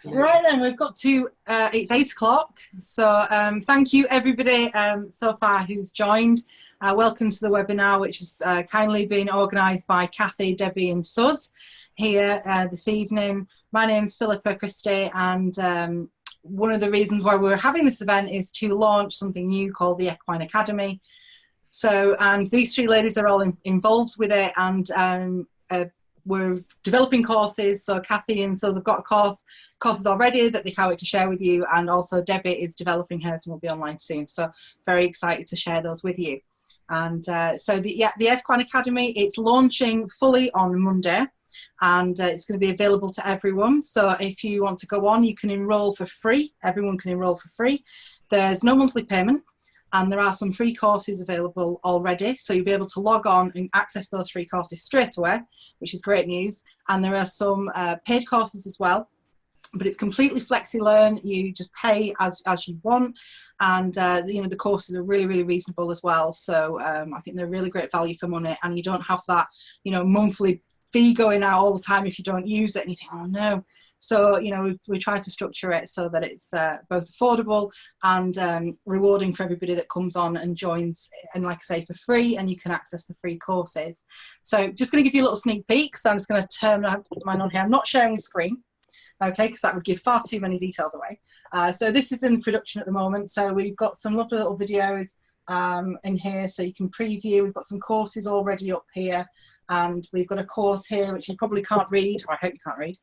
Absolutely. Right then, we've got to, it's 8 o'clock. So thank you everybody so far who's joined. Welcome to the webinar, which has kindly been organised by Cathy, Debbie and Suz here this evening. My name's Philippa Christie, and one of the reasons why we're having this event is to launch something new called the Equine Academy. So, and these three ladies are all involved with it, and we're developing courses. So Cathy and Suz have got courses already that they can't wait to share with you, and also Debbie is developing hers and will be online soon. So very excited to share those with you. And so the Equine Academy, it's launching fully on Monday, and it's going to be available to everyone. So if you want to go on, you can enroll for free. Everyone can enroll for free. There's no monthly payment, and there are some free courses available already. So you'll be able to log on and access those free courses straight away, which is great news. And there are some paid courses as well, but it's completely flexi-learn. You just pay as you want, and you know, the courses are really reasonable as well. So I think they're really great value for money, and you don't have that, you know, monthly fee going out all the time if you don't use it and you think, oh no. So, you know, we try to structure it so that it's both affordable and rewarding for everybody that comes on and joins, and like I say, for free, and you can access the free courses. So just going to give you a little sneak peek. So I'm just going to turn mine on here. I'm not sharing the screen, okay, because that would give far too many details away. So this is in production at the moment. So we've got some lovely little videos in here so you can preview. We've got some courses already up here, and we've got a course here which you probably can't read, or I hope you can't read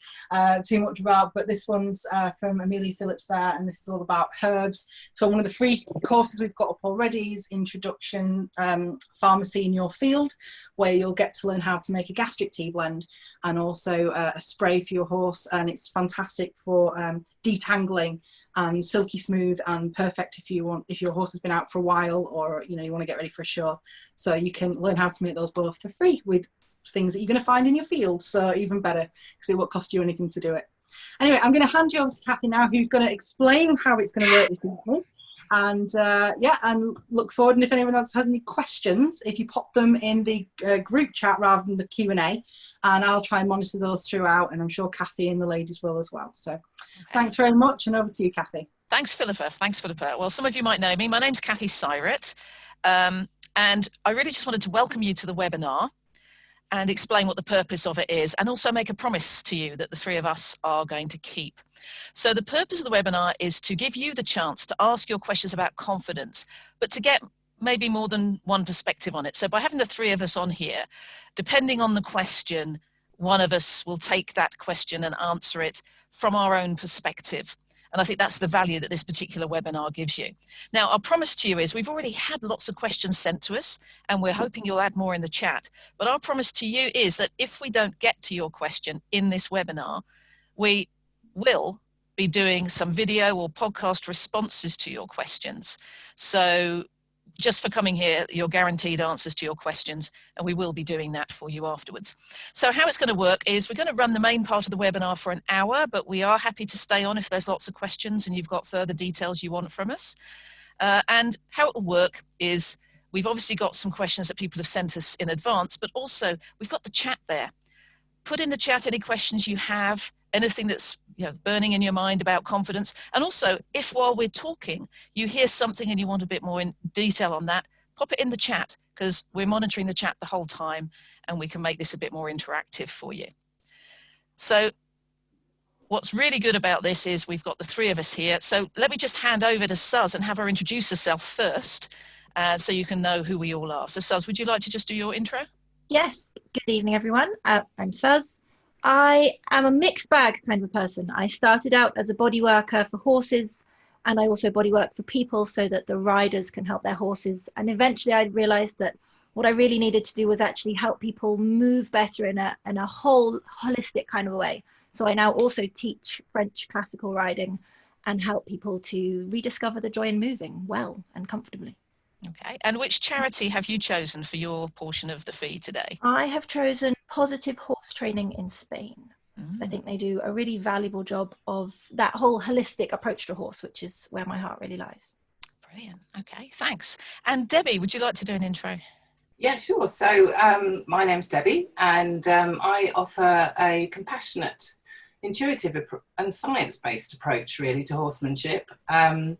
too much about, but this one's from Amelia Phillips there, and this is all about herbs. So one of the free courses we've got up already is Introduction Pharmacy in Your Field, where you'll get to learn how to make a gastric tea blend and also a spray for your horse, and it's fantastic for detangling and silky smooth and perfect if your horse has been out for a while, or you know, you want to get ready for a show. So you can learn how to make those both for free with things that you're going to find in your field, so even better because it won't cost you anything to do it. Anyway, I'm going to hand you over to Cathy now, who's going to explain how it's going to work this evening. And yeah, and look forward, and if anyone else has any questions, if you pop them in the group chat rather than the Q&A, and I'll try and monitor those throughout, and I'm sure Cathy and the ladies will as well. So thanks very much, and over to you, Cathy. Thanks, Philippa. Thanks, Philippa. Well, some of you might know me. My name's Cathy Sirett, and I really just wanted to welcome you to the webinar and explain what the purpose of it is, and also make a promise to you that the three of us are going to keep. So the purpose of the webinar is to give you the chance to ask your questions about confidence, but to get maybe more than one perspective on it. So by having the three of us on here, depending on the question, one of us will take that question and answer it from our own perspective. And I think that's the value that this particular webinar gives you. Now, our promise to you is we've already had lots of questions sent to us, and we're hoping you'll add more in the chat. But our promise to you is that if we don't get to your question in this webinar, we will be doing some video or podcast responses to your questions. So just for coming here, you're guaranteed answers to your questions, and we will be doing that for you afterwards. So how it's going to work is we're going to run the main part of the webinar for an hour, but we are happy to stay on if there's lots of questions and you've got further details you want from us. And how it will work is we've obviously got some questions that people have sent us in advance, but also we've got the chat there. Put in the chat any questions you have, anything that's, you know, burning in your mind about confidence. And also, if while we're talking you hear something and you want a bit more in detail on that, pop it in the chat, because we're monitoring the chat the whole time and we can make this a bit more interactive for you. So what's really good about this is we've got the three of us here. So let me just hand over to Suz and have her introduce herself first, so you can know who we all are. So Suz, would you like to just do your intro? Yes, good evening everyone. I'm Suz. I am a mixed bag kind of a person. I started out as a body worker for horses, and I also body work for people so that the riders can help their horses. And eventually I realized that what I really needed to do was actually help people move better in a whole holistic kind of a way. So I now also teach French classical riding and help people to rediscover the joy in moving well and comfortably. Okay, and which charity have you chosen for your portion of the fee today? I have chosen Positive Horse Training in Spain. I think they do a really valuable job of that whole holistic approach to a horse, which is where my heart really lies. Brilliant. Okay, thanks. And Debbie, would you like to do an intro? Yeah, sure. So my name's Debbie, and I offer a compassionate intuitive and science-based approach really to horsemanship. And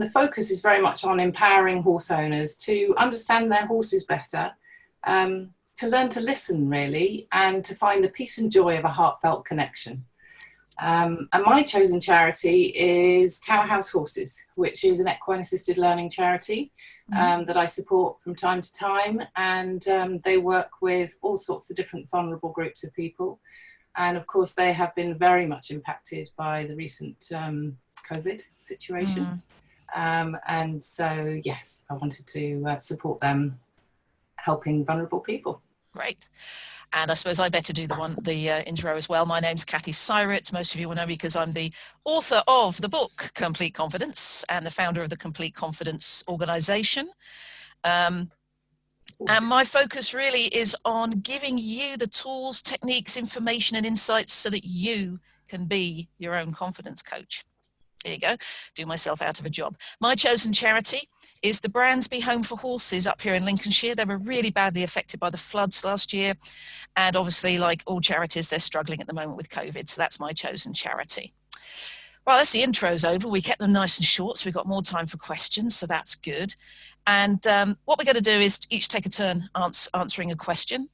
the focus is very much on empowering horse owners to understand their horses better, to learn to listen really, and to find the peace and joy of a heartfelt connection. And my chosen charity is Tower House Horses, which is an equine assisted learning charity that I support from time to time. And they work with all sorts of different vulnerable groups of people. And of course, they have been very much impacted by the recent COVID situation. And so, yes, I wanted to support them helping vulnerable people. Great. And I suppose I better do the intro as well. My name's Cathy Sirett. Most of you will know me because I'm the author of the book Complete Confidence and the founder of the Complete Confidence organisation. And my focus really is on giving you the tools, techniques, information and insights so that you can be your own confidence coach. There you go. Do myself out of a job. My chosen charity is the Brandsby Home for Horses up here in Lincolnshire. They were really badly affected by the floods last year. And obviously, like all charities, they're struggling at the moment with COVID. So that's my chosen charity. Well, that's the intros over. We kept them nice and short, so we've got more time for questions. So that's good. And what we're going to do is each take a turn answering a question.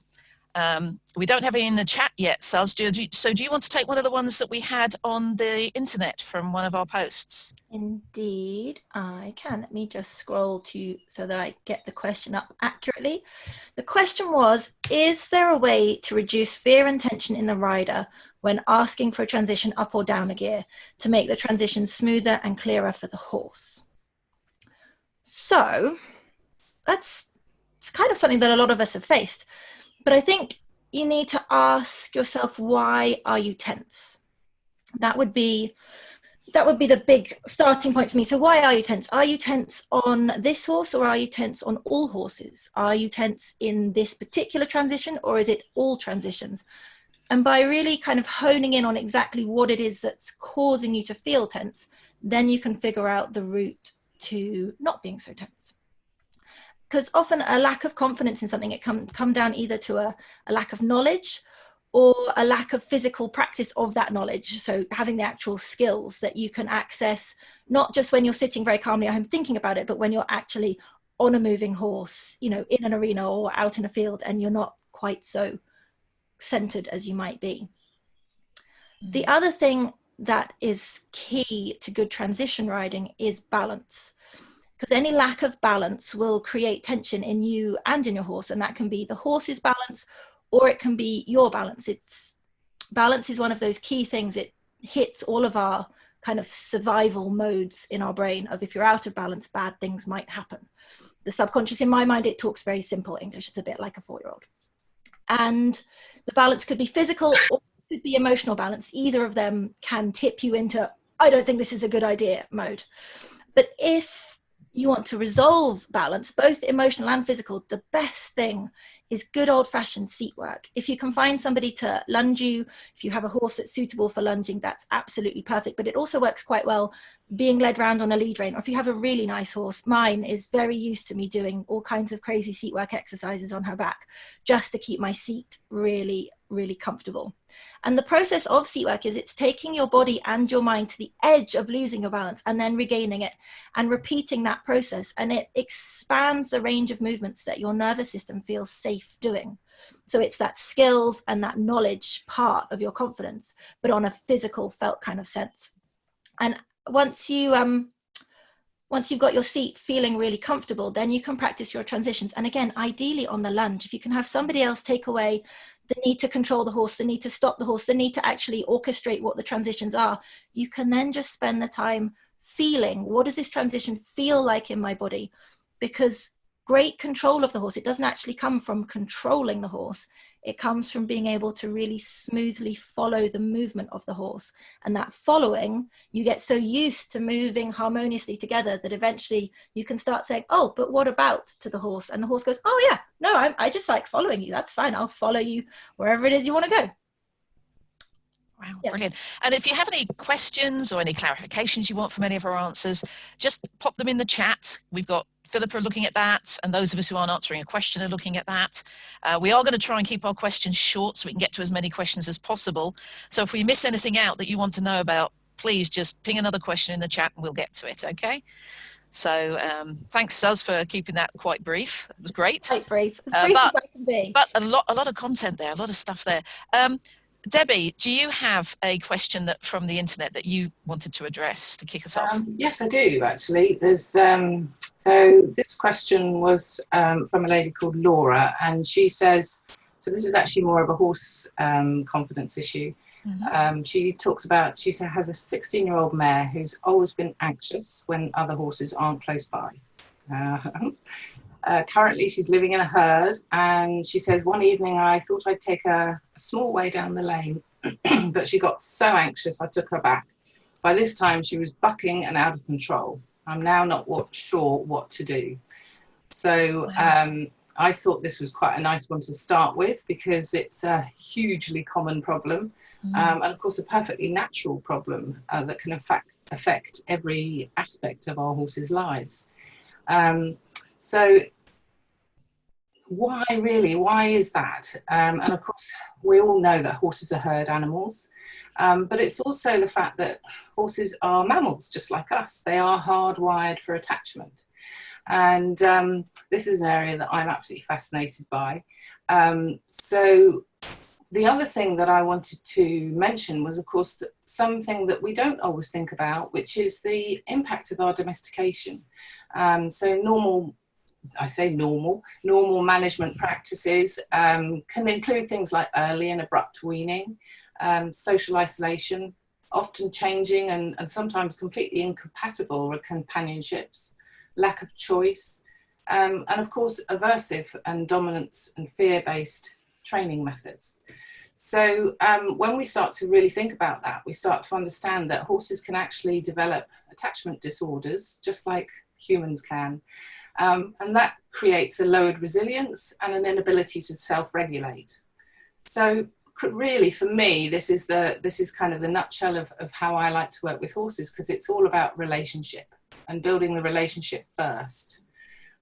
We don't have any in the chat yet, Suz. So do you want to take one of the ones that we had on the internet from one of our posts? Indeed, I can. Let me just scroll to so that I get the question up accurately. The question was, is there a way to reduce fear and tension in the rider when asking for a transition up or down a gear to make the transition smoother and clearer for the horse? So it's kind of something that a lot of us have faced. But I think you need to ask yourself, why are you tense? That would be the big starting point for me. So why are you tense? Are you tense on this horse or are you tense on all horses? Are you tense in this particular transition or is it all transitions? And by really kind of honing in on exactly what it is that's causing you to feel tense, then you can figure out the route to not being so tense. Because often a lack of confidence in something, it can come down either to a lack of knowledge or a lack of physical practice of that knowledge. So having the actual skills that you can access, not just when you're sitting very calmly at home thinking about it, but when you're actually on a moving horse, you know, in an arena or out in a field and you're not quite so centered as you might be. The other thing that is key to good transition riding is balance. Because any lack of balance will create tension in you and in your horse, and that can be the horse's balance or it can be your balance. Balance is one of those key things. It hits all of our kind of survival modes in our brain of if you're out of balance, bad things might happen. The subconscious, in my mind, it talks very simple English. It's a bit like a 4-year-old. And the balance could be physical or it could be emotional balance. Either of them can tip you into, I don't think this is a good idea mode. But if you want to resolve balance, both emotional and physical, the best thing is good old-fashioned seat work. If you can find somebody to lunge you, if you have a horse that's suitable for lunging, that's absolutely perfect. But it also works quite well being led around on a lead rein, or if you have a really nice horse. Mine is very used to me doing all kinds of crazy seat work exercises on her back just to keep my seat really, really comfortable. And the process of seat work is it's taking your body and your mind to the edge of losing your balance and then regaining it and repeating that process. And it expands the range of movements that your nervous system feels safe doing. So it's that skills and that knowledge part of your confidence, but on a physical felt kind of sense. And once you've got your seat feeling really comfortable, then you can practice your transitions. And again, ideally on the lunge, if you can have somebody else take away the need to control the horse, the need to stop the horse, the need to actually orchestrate what the transitions are, you can then just spend the time feeling, what does this transition feel like in my body? Because great control of the horse, it doesn't actually come from controlling the horse. It comes from being able to really smoothly follow the movement of the horse. And that following, you get so used to moving harmoniously together that eventually you can start saying, oh, but what about, to the horse? And the horse goes, oh yeah, no, I just like following you. That's fine. I'll follow you wherever it is you want to go. Wow, yeah. Brilliant. And if you have any questions or any clarifications you want from any of our answers, just pop them in the chat. We've got Philippa are looking at that, and those of us who aren't answering a question are looking at that. We are going to try and keep our questions short so we can get to as many questions as possible. So if we miss anything out that you want to know about, please just ping another question in the chat and we'll get to it, okay? So thanks, Suz, for keeping that quite brief. It was great. Quite brief. As brief as I can be. But a lot of content there, a lot of stuff there. Debbie, do you have a question from the internet that you wanted to address to kick us off? Yes, I do, actually. There's so this question was from a lady called Laura, and she says, so this is actually more of a horse confidence issue. Mm-hmm. She talks about, she has a 16-year-old mare who's always been anxious when other horses aren't close by. Currently she's living in a herd, and she says, one evening I thought I'd take her a small way down the lane, but she got so anxious I took her back. By this time she was bucking and out of control. I'm now not sure what to do. So I thought this was quite a nice one to start with, because it's a hugely common problem, and of course a perfectly natural problem that can affect every aspect of our horses' lives. So why is that? And of course we all know that horses are herd animals, but it's also the fact that horses are mammals just like us. They are hardwired for attachment, and this is an area that I'm absolutely fascinated by. So the other thing that I wanted to mention was, of course, that something that we don't always think about, which is the impact of our domestication. So normal management practices can include things like early and abrupt weaning, social isolation, often changing and sometimes completely incompatible with companionships, lack of choice, and of course aversive and dominance and fear-based training methods. So when we start to really think about that, we start to understand that horses can actually develop attachment disorders just like humans can. And that creates a lowered resilience and an inability to self-regulate. So really, for me, this is kind of the nutshell of how I like to work with horses, because it's all about relationship and building the relationship first.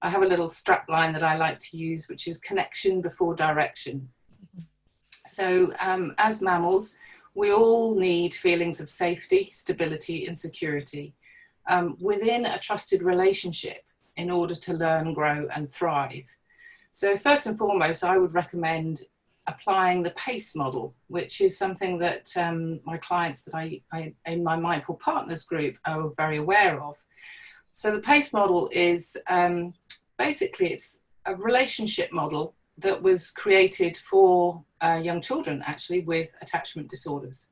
I have a little strap line that I like to use, which is connection before direction. So as mammals, we all need feelings of safety, stability, and security within a trusted relationship in order to learn, grow, and thrive. So first and foremost, I would recommend applying the PACE model, which is something that my clients that I in my Mindful Partners group are very aware of. So the PACE model is basically, it's a relationship model that was created for young children, actually, with attachment disorders.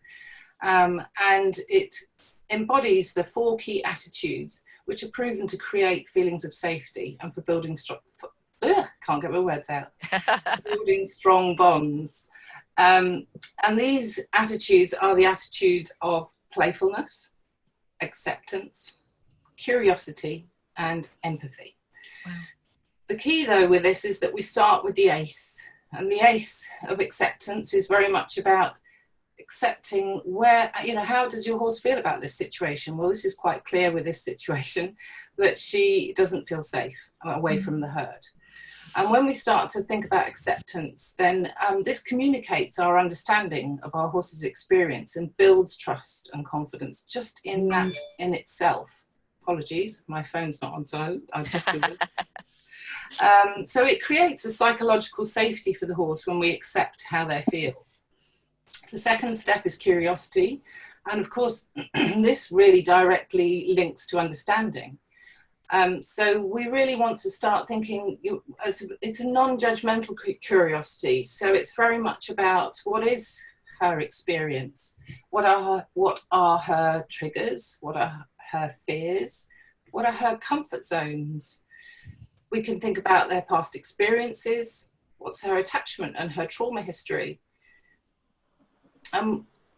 And it embodies the 4 key attitudes which are proven to create feelings of safety and for building can't get my words out. Building strong bonds. And these attitudes are the attitude of playfulness, acceptance, curiosity, and empathy. Wow. The key, though, with this is that we start with the ACE. And the ACE of acceptance is very much about accepting where, how does your horse feel about this situation? Well, this is quite clear with this situation, that she doesn't feel safe away from the herd. And when we start to think about acceptance, then this communicates our understanding of our horse's experience and builds trust and confidence just in that in itself. Apologies, my phone's not on silent. I just so it creates a psychological safety for the horse when we accept how they feel. The second step is curiosity. And of course, this really directly links to understanding. So we really want to start thinking, it's a non-judgmental curiosity. So it's very much about what is her experience? What are her triggers? What are her fears? What are her comfort zones? We can think about their past experiences. What's her attachment and her trauma history?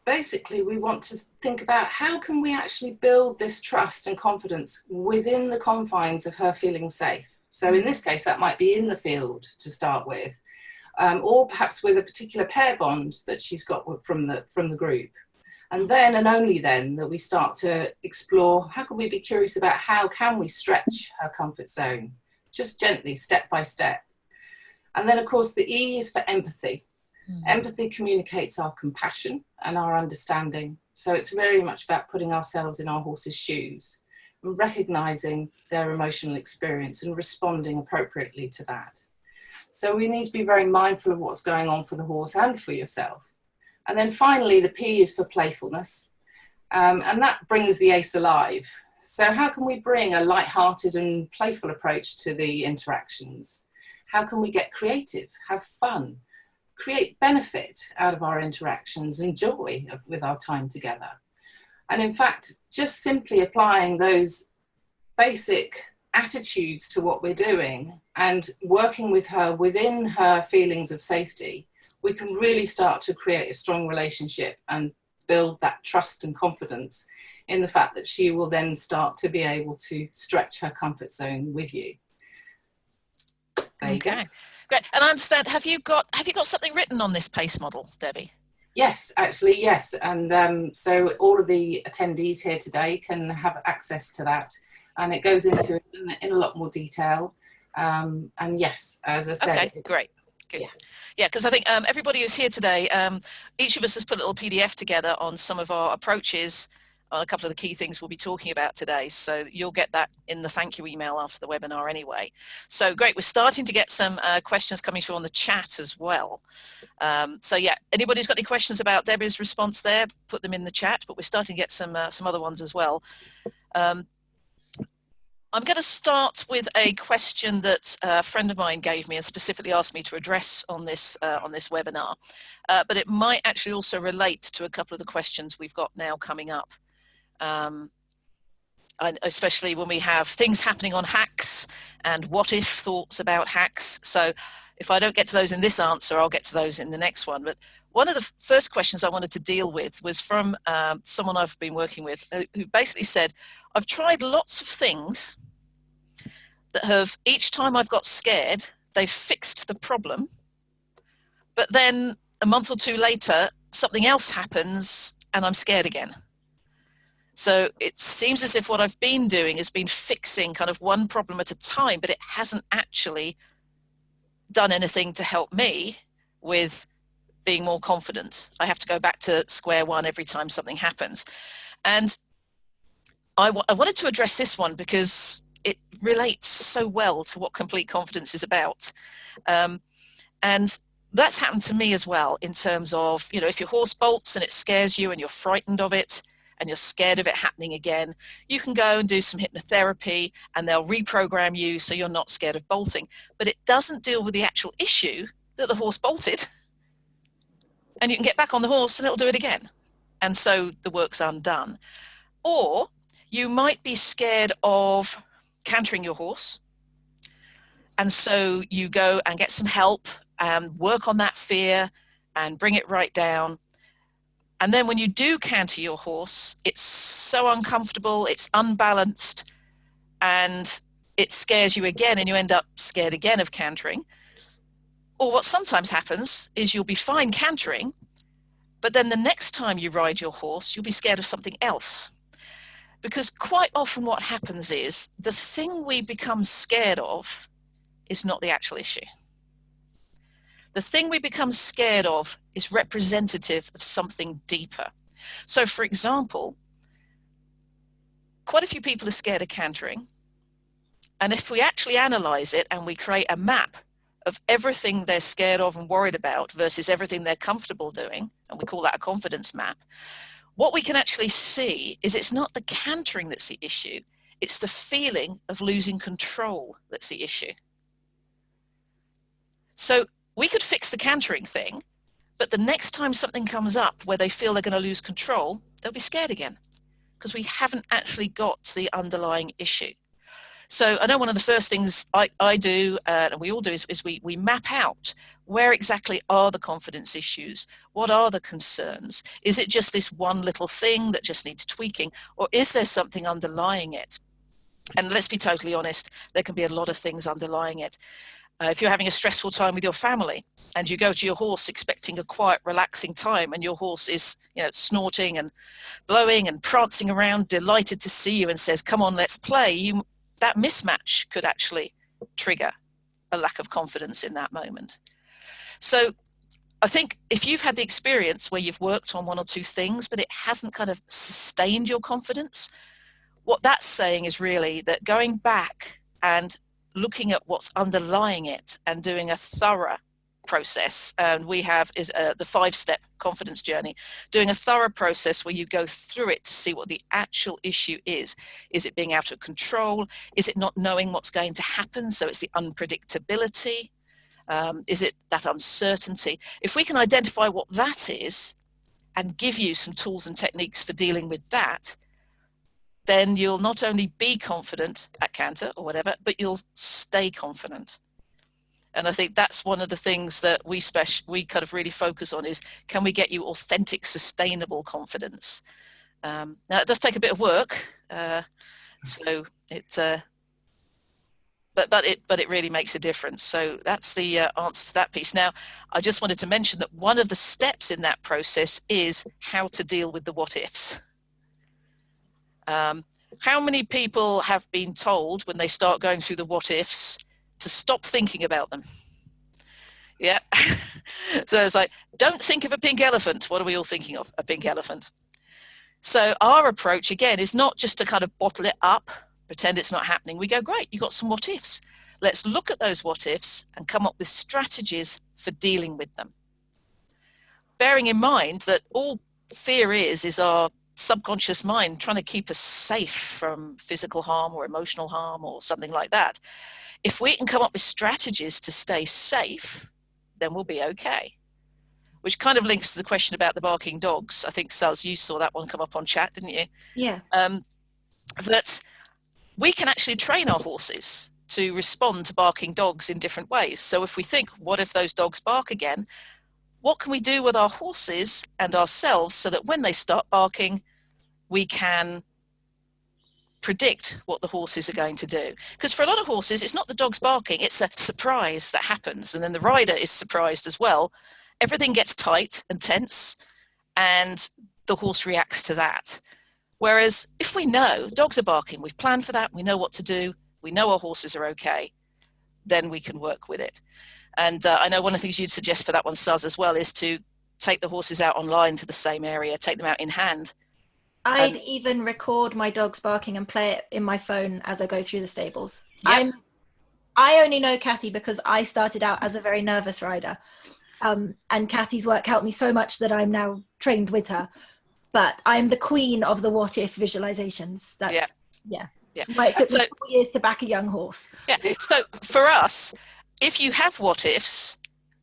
Basically, we want to think about how can we actually build this trust and confidence within the confines of her feeling safe. So in this case, that might be in the field to start with, or perhaps with a particular pair bond that she's got from the group. And then, and only then, that we start to explore how can we be curious about how can we stretch her comfort zone. just gently, step by step. And then, of course, the E is for empathy. Empathy communicates our compassion and our understanding. So it's very much about putting ourselves in our horse's shoes and recognizing their emotional experience and responding appropriately to that. So we need to be very mindful of what's going on for the horse and for yourself. And then finally, the P is for playfulness. And that brings the ace alive. So how can we bring a light-hearted and playful approach to the interactions? How can we get creative, have fun, create benefit out of our interactions and joy with our time together? And in fact, just simply applying those basic attitudes to what we're doing and working with her within her feelings of safety, we can really start to create a strong relationship and build that trust and confidence in the fact that she will then start to be able to stretch her comfort zone with you. There you go. Great. And I understand, have you got something written on this PACE model, Debbie? Yes, actually, yes. And so all of the attendees here today can have access to that. And it goes into it in a lot more detail. And yes, as I said. Okay, great. Good. Yeah, because I think everybody who's here today, each of us has put a little PDF together on some of our approaches on a couple of the key things we'll be talking about today. So you'll get that in the thank you email after the webinar anyway. So great, we're starting to get some questions coming through on the chat as well. So yeah, anybody who's got any questions about Debbie's response there, put them in the chat, but we're starting to get some other ones as well. I'm going to start with a question that a friend of mine gave me and specifically asked me to address on this webinar, but it might actually also relate to a couple of the questions we've got now coming up, and especially when we have things happening on hacks and what if thoughts about hacks. So if I don't get to those in this answer, I'll get to those in the next one. But one of the first questions I wanted to deal with was from someone I've been working with who basically said, I've tried lots of things that have, each time I've got scared, they've fixed the problem, but then a month or two later, something else happens and I'm scared again. So it seems as if what I've been doing has been fixing kind of one problem at a time, but it hasn't actually done anything to help me with being more confident. I have to go back to square one every time something happens. And I wanted to address this one because it relates so well to what complete confidence is about. And that's happened to me as well in terms of, you know, if your horse bolts and it scares you and you're frightened of it and you're scared of it happening again, you can go and do some hypnotherapy and they'll reprogram you so you're not scared of bolting. But it doesn't deal with the actual issue that the horse bolted, and you can get back on the horse and it'll do it again. And so the work's undone. Or you might be scared of cantering your horse, and so you go and get some help and work on that fear and bring it right down. And then when you do canter your horse, it's so uncomfortable, it's unbalanced, and it scares you again, and you end up scared again of cantering. Or what sometimes happens is you'll be fine cantering, but then the next time you ride your horse, you'll be scared of something else. Because quite often what happens is the thing we become scared of is not the actual issue. The thing we become scared of is representative of something deeper. So for example, quite a few people are scared of cantering. And if we actually analyze it and we create a map of everything they're scared of and worried about versus everything they're comfortable doing, and we call that a confidence map, what we can actually see is it's not the cantering that's the issue, it's the feeling of losing control that's the issue. So we could fix the cantering thing, but the next time something comes up where they feel they're going to lose control, they'll be scared again because we haven't actually got to the underlying issue. So I know one of the first things I do, and we all do, is we map out where exactly are the confidence issues? What are the concerns? Is it just this one little thing that just needs tweaking, or is there something underlying it? And let's be totally honest, there can be a lot of things underlying it. If you're having a stressful time with your family and you go to your horse expecting a quiet, relaxing time, and your horse is, you know, snorting and blowing and prancing around, delighted to see you and says, come on, let's play, that mismatch could actually trigger a lack of confidence in that moment. So I think if you've had the experience where you've worked on one or two things, but it hasn't kind of sustained your confidence, what that's saying is really that going back and looking at what's underlying it and doing a thorough process, and we have is the 5-step confidence journey, doing a thorough process where you go through it to see what the actual issue is. Is it being out of control? Is it not knowing what's going to happen? So it's the unpredictability. Is it that uncertainty? If we can identify what that is and give you some tools and techniques for dealing with that, then you'll not only be confident at canter or whatever, but you'll stay confident. And I think that's one of the things that we kind of really focus on is, can we get you authentic, sustainable confidence? Now it does take a bit of work, so it. But it really makes a difference. So that's the answer to that piece. Now, I just wanted to mention that one of the steps in that process is how to deal with the what ifs. How many people have been told when they start going through the what ifs to stop thinking about them? Yeah. So it's like, don't think of a pink elephant. What are we all thinking of? A pink elephant. So our approach, again, is not just to kind of bottle it up, pretend it's not happening. We go, great, you got some what ifs. Let's look at those what ifs and come up with strategies for dealing with them. Bearing in mind that all fear is our subconscious mind trying to keep us safe from physical harm or emotional harm or something like that. If we can come up with strategies to stay safe, then we'll be okay. Which kind of links to the question about the barking dogs. I think, Suz, you saw that one come up on chat, didn't you? Yeah. That we can actually train our horses to respond to barking dogs in different ways. So if we think, what if those dogs bark again? What can we do with our horses and ourselves so that when they start barking, we can predict what the horses are going to do? Because for a lot of horses, it's not the dogs barking, it's a surprise that happens. And then the rider is surprised as well. Everything gets tight and tense, and the horse reacts to that. Whereas if we know dogs are barking, we've planned for that, we know what to do, we know our horses are okay, then we can work with it. And I know one of the things you'd suggest for that one, Suz, as well, is to take the horses out online to the same area, take them out in hand. I'd even record my dogs barking and play it in my phone as I go through the stables. Yep. I only know Cathy because I started out as a very nervous rider. And Cathy's work helped me so much that I'm now trained with her. But I'm the queen of the what if visualizations. That's, yeah. That's why it took me 4 years to back a young horse. Yeah. So for us, if you have what ifs,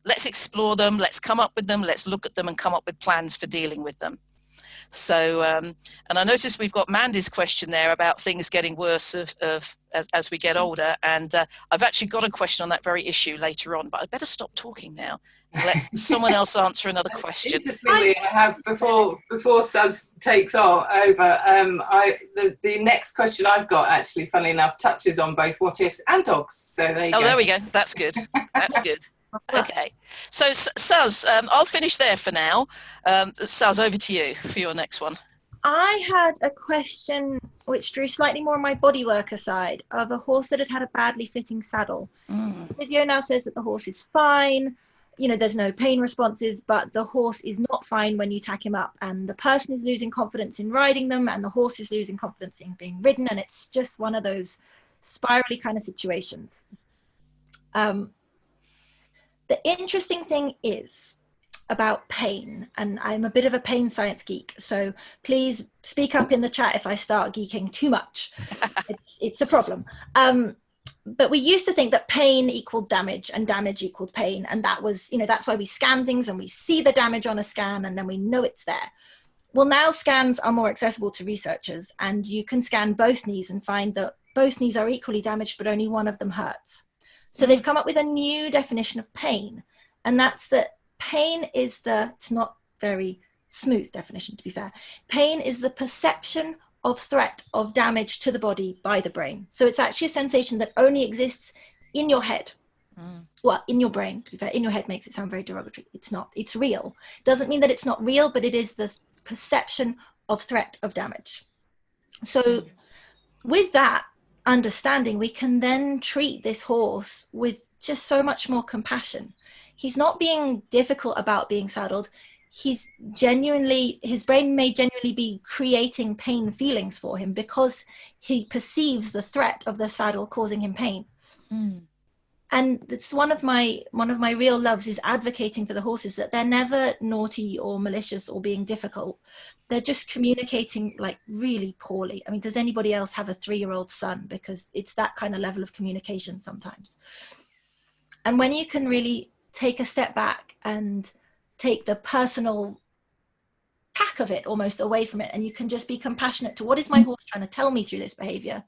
let's explore them, let's come up with them, let's look at them and come up with plans for dealing with them. So, and I noticed we've got Mandy's question there about things getting worse as we get older. And I've actually got a question on that very issue later on, but I'd better stop talking now and let someone else answer another question. Interestingly, I have, before Suz takes over, the next question I've got, actually, funnily enough, touches on both what ifs and dogs. So there you go. There we go. That's good. That's good. Okay, so Suz, I'll finish there for now. Suz, over to you for your next one. I had a question which drew slightly more on my bodyworker side of a horse that had a badly fitting saddle. The physio now says that the horse is fine, you know, there's no pain responses, but the horse is not fine when you tack him up, and the person is losing confidence in riding them and the horse is losing confidence in being ridden, and it's just one of those spirally kind of situations. The interesting thing is about pain, and I'm a bit of a pain science geek, so please speak up in the chat if I start geeking too much. It's a problem. But we used to think that pain equaled damage and damage equaled pain, and that was, you know, that's why we scan things and we see the damage on a scan and then we know it's there. Well, now scans are more accessible to researchers, and you can scan both knees and find that both knees are equally damaged, but only one of them hurts. So they've come up with a new definition of pain, and that's that pain is it's not very smooth definition, to be fair. Pain is the perception of threat of damage to the body by the brain. So it's actually a sensation that only exists in your head. Well, in your brain, to be fair. In your head makes it sound very derogatory. It's not. It's real. Doesn't mean that it's not real, but it is the perception of threat of damage. So with that, understanding, we can then treat this horse with just so much more compassion. He's not being difficult about being saddled. His brain may genuinely be creating pain feelings for him because he perceives the threat of the saddle causing him pain. And it's one of my real loves is advocating for the horses, that they're never naughty or malicious or being difficult. They're just communicating like really poorly. I mean, does anybody else have a 3-year-old son? Because it's that kind of level of communication sometimes. And when you can really take a step back and take the personal tack of it almost away from it, and you can just be compassionate to what is my horse trying to tell me through this behavior,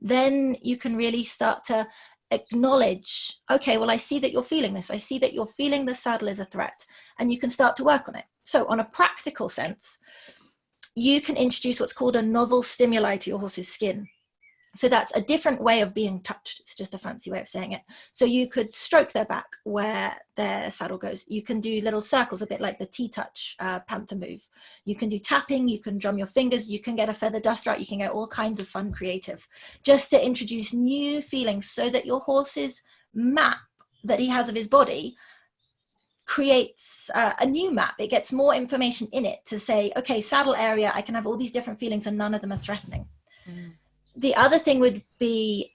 then you can really start to acknowledge, okay, well, I see that you're feeling this. I see that you're feeling the saddle is a threat, and you can start to work on it. So on a practical sense, you can introduce what's called a novel stimuli to your horse's skin. So that's a different way of being touched. It's just a fancy way of saying it. So you could stroke their back where their saddle goes. You can do little circles, a bit like the T-touch panther move. You can do tapping, you can drum your fingers, you can get a feather duster out, you can get all kinds of fun creative, just to introduce new feelings so that your horse's map that he has of his body creates a new map. It gets more information in it to say, okay, saddle area, I can have all these different feelings and none of them are threatening. The other thing would be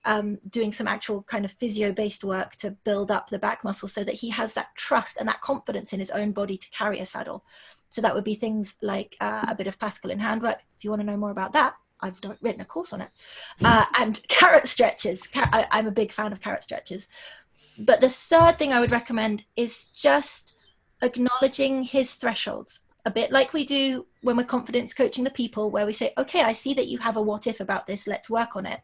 doing some actual kind of physio-based work to build up the back muscle so that he has that trust and that confidence in his own body to carry a saddle. So that would be things like a bit of classical in hand work. If you want to know more about that, I've written a course on it. And carrot stretches. I'm a big fan of carrot stretches. But the third thing I would recommend is just acknowledging his thresholds. A bit like we do when we're confidence coaching the people, where we say, okay, I see that you have a what if about this, let's work on it.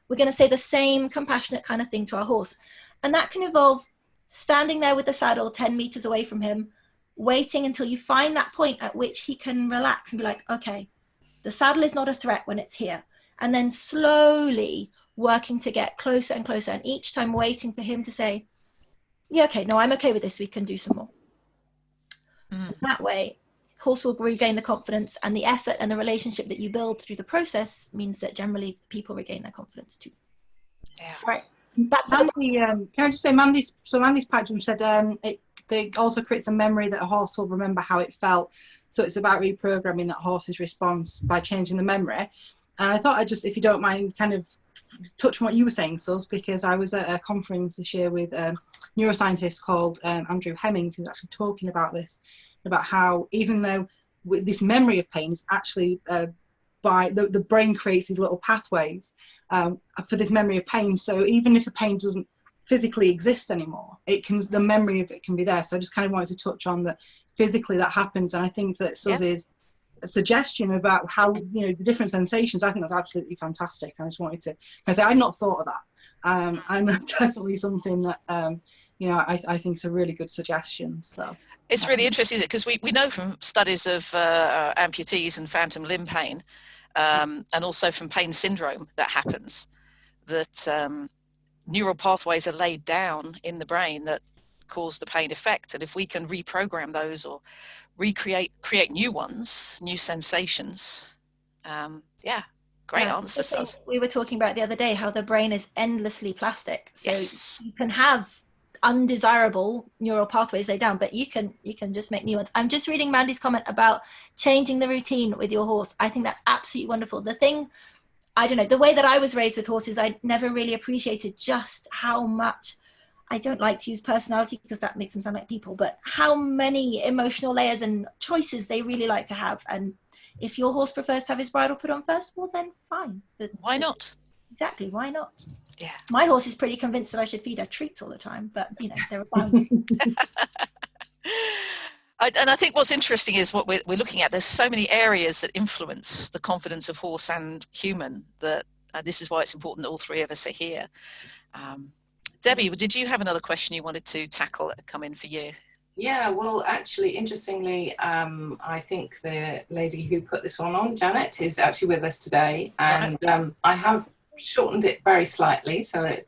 We're going to say the same compassionate kind of thing to our horse. And that can involve standing there with the saddle 10 meters away from him, waiting until you find that point at which he can relax and be like, okay, the saddle is not a threat when it's here. And then slowly working to get closer and closer. And each time waiting for him to say, yeah, okay, no, I'm okay with this. We can do some more. That way, horse will regain the confidence, and the effort and the relationship that you build through the process means that generally people regain their confidence too. Yeah. Right. Mandy, can I just say, Mandy's patron said it also creates a memory that a horse will remember how it felt. So it's about reprogramming that horse's response by changing the memory. And I thought I'd just, if you don't mind, kind of touch on what you were saying, Suz, because I was at a conference this year with a neuroscientist called Andrew Hemmings, who's actually talking about this, about how even though with this memory of pain is actually by the brain creates these little pathways for this memory of pain. So even if the pain doesn't physically exist anymore, the memory of it can be there. So I just kind of wanted to touch on that physically that happens. And I think that Suz's suggestion about how, the different sensations, I think that's absolutely fantastic. I just wanted to say I'd not thought of that. And that's definitely something that, I think is a really good suggestion. So it's really interesting, isn't it? Because we know from studies of amputees and phantom limb pain, and also from pain syndrome that happens, that neural pathways are laid down in the brain that cause the pain effect. And if we can reprogram those or create new ones, new sensations, great answer, Suz. We were talking about the other day how the brain is endlessly plastic. So yes. You can have undesirable neural pathways laid down, but you can just make new ones. I'm just reading Mandy's comment about changing the routine with your horse. I think that's absolutely wonderful. The thing, I don't know, the way that I was raised with horses, I never really appreciated just how much, I don't like to use personality because that makes them sound like people, but how many emotional layers and choices they really like to have. And if your horse prefers to have his bridle put on first, well then fine. Why not? Exactly, why not? Yeah. My horse is pretty convinced that I should feed her treats all the time, but there are boundaries. And I think what's interesting is what we're looking at. There's so many areas that influence the confidence of horse and human that this is why it's important that all three of us are here. Debbie, did you have another question you wanted to tackle that come in for you? Yeah, well, actually, interestingly, I think the lady who put this one on, Janet, is actually with us today, and I have shortened it very slightly so that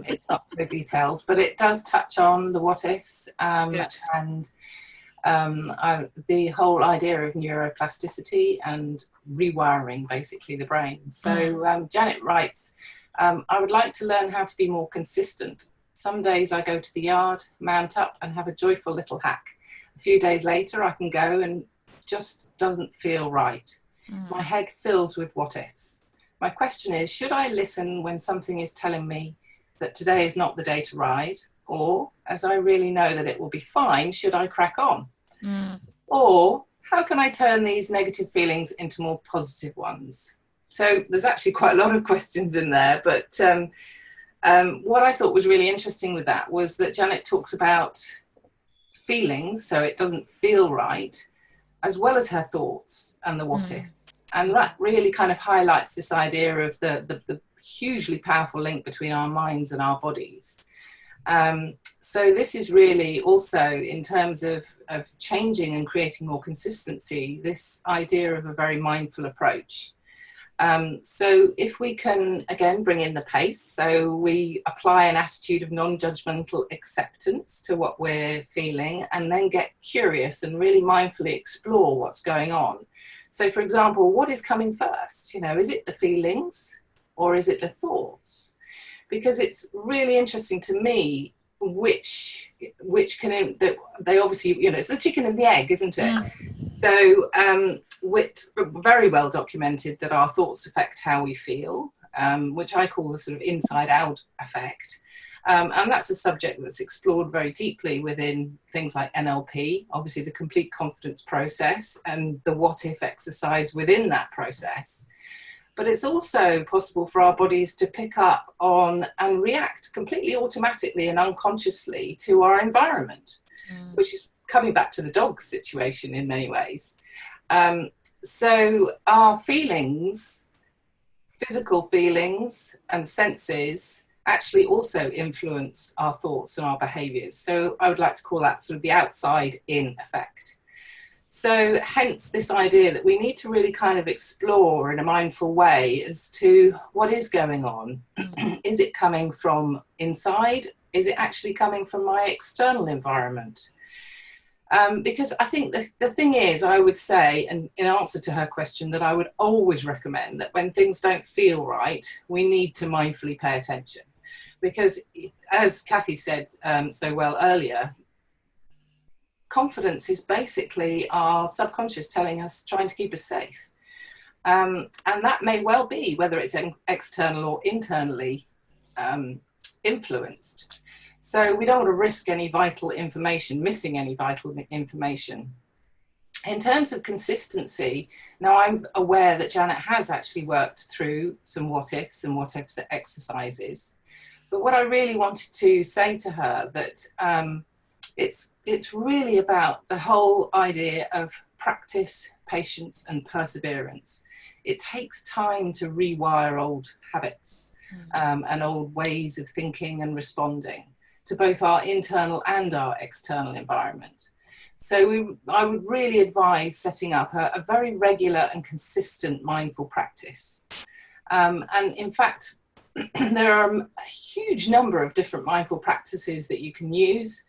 it's not so detailed, but it does touch on the what ifs and the whole idea of neuroplasticity and rewiring basically the brain. So Janet writes, I would like to learn how to be more consistent. Some days I go to the yard, mount up and have a joyful little hack. A few days later I can go and just doesn't feel right. My head fills with what ifs. My question is, should I listen when something is telling me that today is not the day to ride? Or, as I really know that it will be fine, should I crack on? Or, how can I turn these negative feelings into more positive ones? So there's actually quite a lot of questions in there, but what I thought was really interesting with that was that Janet talks about feelings, so it doesn't feel right, as well as her thoughts and the what ifs. And that really kind of highlights this idea of the hugely powerful link between our minds and our bodies. So this is really also, in terms of changing and creating more consistency, this idea of a very mindful approach. So if we can, again, bring in the pace, so we apply an attitude of non-judgmental acceptance to what we're feeling, and then get curious and really mindfully explore what's going on. So, for example, what is coming first? You know, is it the feelings or is it the thoughts? Because it's really interesting to me which can, they obviously, you know, it's the chicken and the egg, isn't it? So it's very well documented that our thoughts affect how we feel, which I call the sort of inside out effect. And that's a subject that's explored very deeply within things like NLP, obviously the complete confidence process and the what if exercise within that process. But it's also possible for our bodies to pick up on and react completely automatically and unconsciously to our environment, which is coming back to the dog situation in many ways. So our feelings, physical feelings and senses actually also influence our thoughts and our behaviours. So I would like to call that sort of the outside in effect. So hence this idea that we need to really kind of explore in a mindful way as to what is going on. Is it coming from inside? Is it actually coming from my external environment? Because I think the thing is, I would say, and in answer to her question, that I would always recommend that when things don't feel right, we need to mindfully pay attention. Because as Cathy said so well earlier, confidence is basically our subconscious telling us, trying to keep us safe. And that may well be whether it's external or internally influenced. So we don't want to risk any vital information, missing any vital information. In terms of consistency, now I'm aware that Janet has actually worked through some what ifs and what ifs exercises. But what I really wanted to say to her that it's really about the whole idea of practice, patience and perseverance. It takes time to rewire old habits and old ways of thinking and responding to both our internal and our external environment. So I would really advise setting up a very regular and consistent mindful practice. And in fact, there are a huge number of different mindful practices that you can use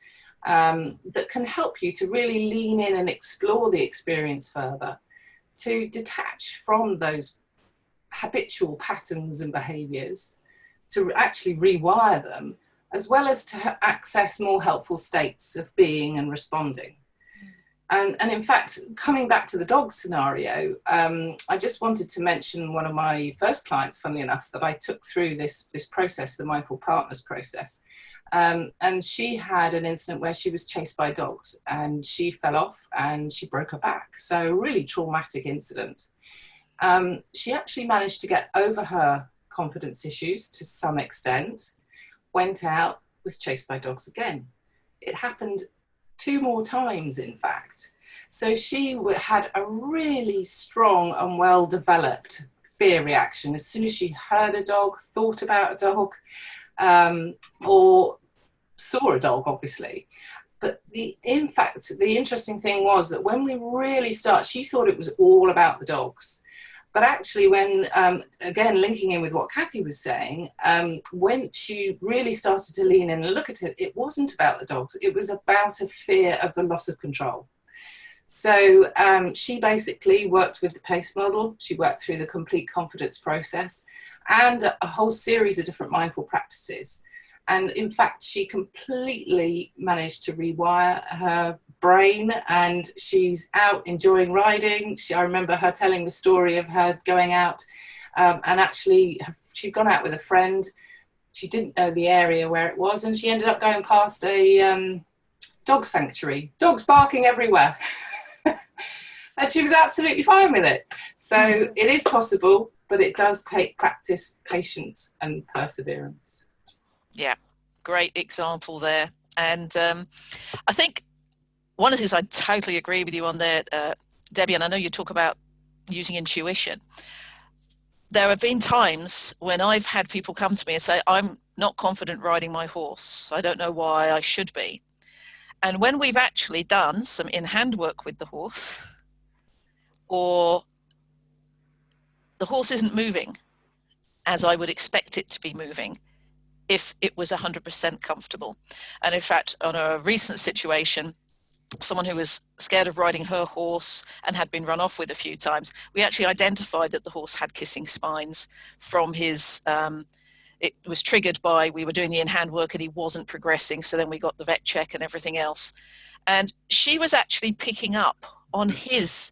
that can help you to really lean in and explore the experience further, to detach from those habitual patterns and behaviours, to actually rewire them, as well as to access more helpful states of being and responding. And in fact, coming back to the dog scenario, I just wanted to mention one of my first clients, funnily enough, that I took through this process, the Mindful Partners process. And she had an incident where she was chased by dogs and she fell off and she broke her back. So a really traumatic incident. She actually managed to get over her confidence issues to some extent, went out, was chased by dogs again. It happened 2 more times, in fact. So she had a really strong and well-developed fear reaction as soon as she heard a dog, thought about a dog, or saw a dog, obviously. But in fact, the interesting thing was that when we really she thought it was all about the dogs. But actually, when, again, linking in with what Cathy was saying, when she really started to lean in and look at it, it wasn't about the dogs. It was about a fear of the loss of control. So she basically worked with the PACE model. She worked through the complete confidence process. and a whole series of different mindful practices. And in fact, she completely managed to rewire her brain, and she's out enjoying riding. I remember her telling the story of her going out and actually she'd gone out with a friend. She didn't know the area where it was, and she ended up going past a dog sanctuary, dogs barking everywhere. And she was absolutely fine with it. So it is possible, but it does take practice, patience and perseverance. Yeah, great example there. And I think one of the things I totally agree with you on there, Debbie, and I know you talk about using intuition. There have been times when I've had people come to me and say, I'm not confident riding my horse. I don't know why I should be. And when we've actually done some in-hand work with the horse, or the horse isn't moving as I would expect it to be moving if it was 100% comfortable. And in fact, on a recent situation, someone who was scared of riding her horse and had been run off with a few times, we actually identified that the horse had kissing spines from his, it was triggered by, we were doing the in-hand work and he wasn't progressing. So then we got the vet check and everything else. And she was actually picking up on his,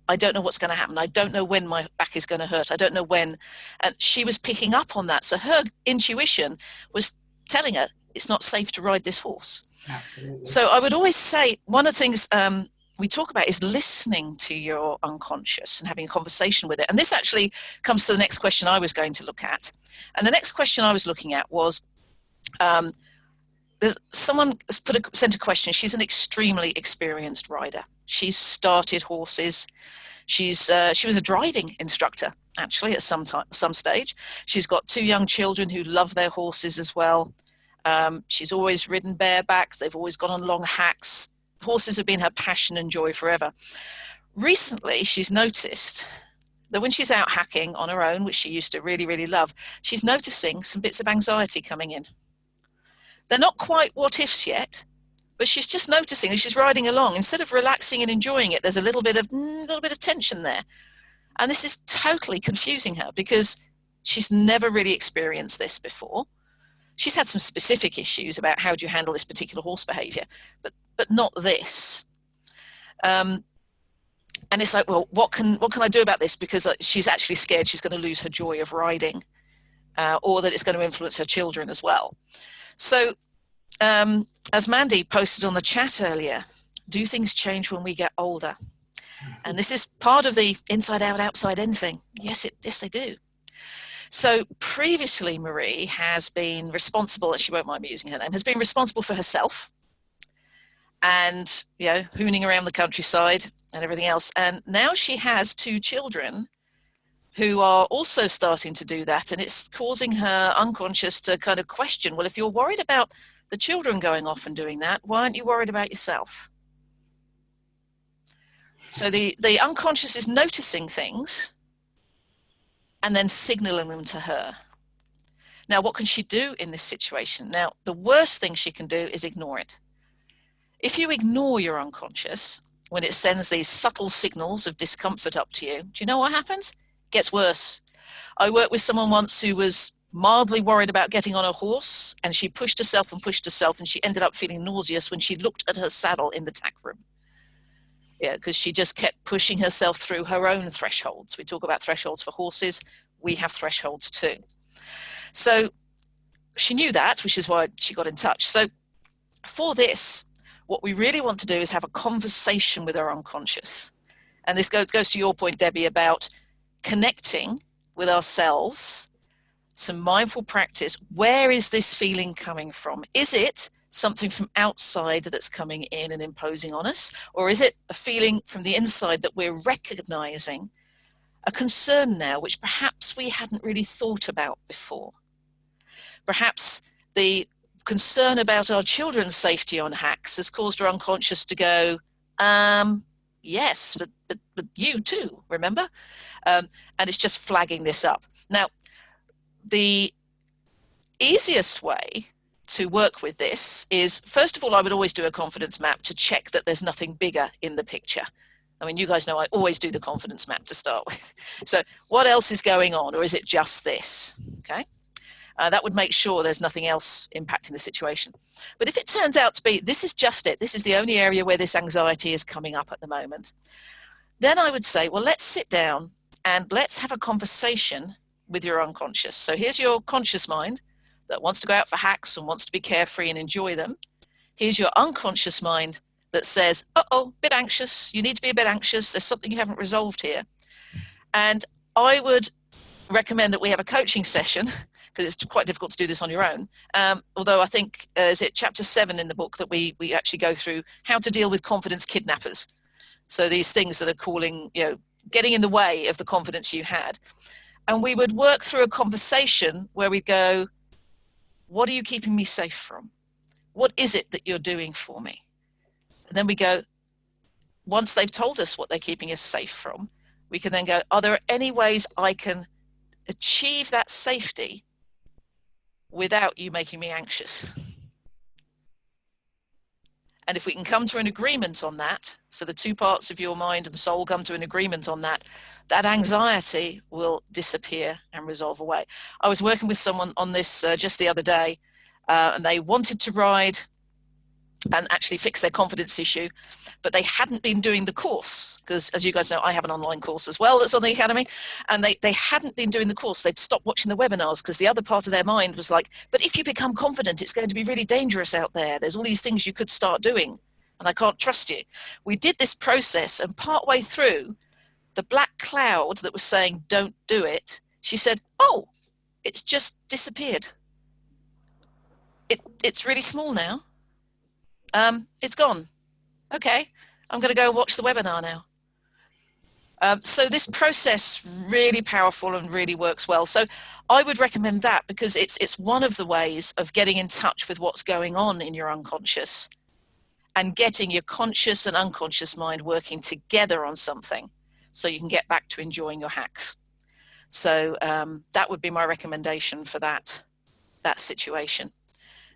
I don't know what's going to happen. I don't know when my back is going to hurt. I don't know when. And she was picking up on that. So her intuition was telling her it's not safe to ride this horse. Absolutely. So I would always say one of the things we talk about is listening to your unconscious and having a conversation with it. And this actually comes to the next question I was going to look at. And the next question I was looking at was, someone sent a question. She's an extremely experienced rider. She's started horses. She was a driving instructor, actually, at some stage. She's got 2 young children who love their horses as well. She's always ridden bareback. They've always gone on long hacks. Horses have been her passion and joy forever. Recently, she's noticed that when she's out hacking on her own, which she used to really, really love, she's noticing some bits of anxiety coming in. They're not quite what ifs yet, but she's just noticing as she's riding along, instead of relaxing and enjoying it, there's a little bit of tension there. And this is totally confusing her because she's never really experienced this before. She's had some specific issues about how do you handle this particular horse behavior, but not this. And it's like, well, what can I do about this? Because she's actually scared she's going to lose her joy of riding, or that it's going to influence her children as well. So as Mandy posted on the chat earlier, do things change when we get older? And this is part of the inside out, outside in thing. Yes, they do. So previously, Marie has been responsible, and she won't mind me using her name, has been responsible for herself and, you know, hooning around the countryside and everything else. And now she has 2 children who are also starting to do that. And it's causing her unconscious to kind of question, well, if you're worried about the children going off and doing that, why aren't you worried about yourself? So the unconscious is noticing things and then signaling them to her. Now, what can she do in this situation? Now, the worst thing she can do is ignore it. If you ignore your unconscious, when it sends these subtle signals of discomfort up to you, do you know what happens? It gets worse. I worked with someone once who was mildly worried about getting on a horse, and she pushed herself, and she ended up feeling nauseous when she looked at her saddle in the tack room. Yeah, because she just kept pushing herself through her own thresholds. We talk about thresholds for horses. We have thresholds too. So she knew that, which is why she got in touch. So for this, what we really want to do is have a conversation with our unconscious. And this goes to your point, Debbie, about connecting with ourselves, some mindful practice. Where is this feeling coming from? Is it something from outside that's coming in and imposing on us? Or is it a feeling from the inside that we're recognizing a concern now, which perhaps we hadn't really thought about before? Perhaps the concern about our children's safety on hacks has caused our unconscious to go, yes, but you too, remember? And it's just flagging this up. Now, the easiest way to work with this is, first of all, I would always do a confidence map to check that there's nothing bigger in the picture. I mean, you guys know I always do the confidence map to start with. So what else is going on, or is it just this? Okay. That would make sure there's nothing else impacting the situation. But if it turns out to be, this is just it, this is the only area where this anxiety is coming up at the moment, then I would say, well, let's sit down and let's have a conversation with your unconscious. So here's your conscious mind that wants to go out for hacks and wants to be carefree and enjoy them. Here's your unconscious mind that says, uh-oh, bit anxious, you need to be a bit anxious, there's something you haven't resolved here. And I would recommend that we have a coaching session, because it's quite difficult to do this on your own. Although I think, is it chapter 7 in the book that we actually go through how to deal with confidence kidnappers. So these things that are calling, getting in the way of the confidence you had. And we would work through a conversation where we go, what are you keeping me safe from? What is it that you're doing for me? And then we go, once they've told us what they're keeping us safe from, we can then go, are there any ways I can achieve that safety without you making me anxious? And if we can come to an agreement on that, so the two parts of your mind and soul come to an agreement on that, that anxiety will disappear and resolve away. I was working with someone on this just the other day, and they wanted to ride and actually fix their confidence issue, but they hadn't been doing the course, because as you guys know, I have an online course as well that's on the Academy, and they hadn't been doing the course. They'd stopped watching the webinars because the other part of their mind was like, but if you become confident, it's going to be really dangerous out there. There's all these things you could start doing, and I can't trust you. We did this process, and partway through, the black cloud that was saying, don't do it, she said, oh, it's just disappeared. It's really small now. It's gone. Okay, I'm going to go and watch the webinar now. So this process really powerful and really works well. So I would recommend that, because it's one of the ways of getting in touch with what's going on in your unconscious and getting your conscious and unconscious mind working together on something so you can get back to enjoying your hacks. So that would be my recommendation for that situation.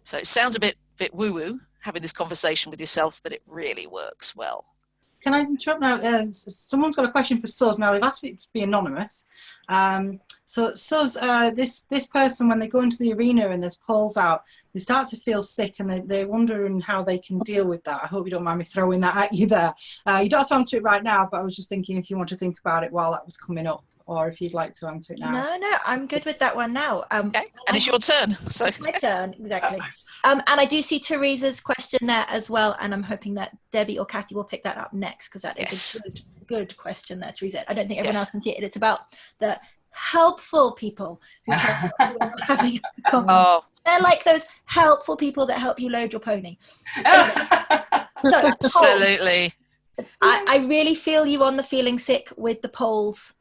So it sounds a bit woo-woo, having this conversation with yourself, but it really works well. Can I interrupt now? Someone's got a question for Suz. Now, they've asked it to be anonymous. So Suz, this person, when they go into the arena and there's poles out, they start to feel sick, and they're wondering how they can deal with that. I hope you don't mind me throwing that at you there. You don't have to answer it right now, but I was just thinking if you want to think about it while that was coming up, or if you'd like to answer it now. No, I'm good with that one now. Okay, and it's your turn. So it's my turn, exactly. And I do see Teresa's question there as well, and I'm hoping that Debbie or Cathy will pick that up next, because that is a good question there, Teresa. I don't think everyone else can see it. It's about the helpful people who are having a conversation. They're like those helpful people that help you load your pony. Absolutely. I really feel you on the feeling sick with the poles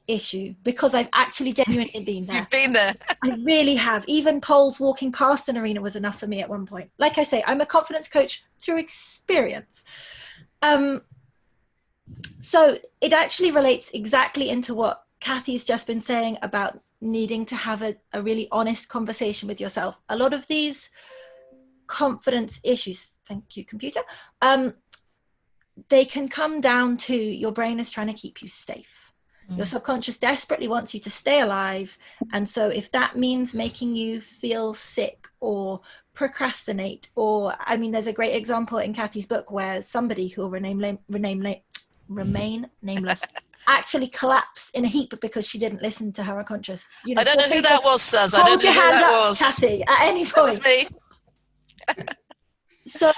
issue, because I've actually genuinely been there. You've been there. I really have. Even poles walking past an arena was enough for me at one point. Like I say, I'm a confidence coach through experience. So it actually relates exactly into what Cathy's just been saying about needing to have a really honest conversation with yourself. A lot of these confidence issues, thank you, computer, they can come down to your brain is trying to keep you safe. Your subconscious desperately wants you to stay alive. And so if that means making you feel sick or procrastinate, or, I mean, there's a great example in Cathy's book where somebody who will remain nameless actually collapsed in a heap because she didn't listen to her unconscious. You know, I don't know who that was, Suz. I don't know who that was. Cathy, at any point. That was me. So,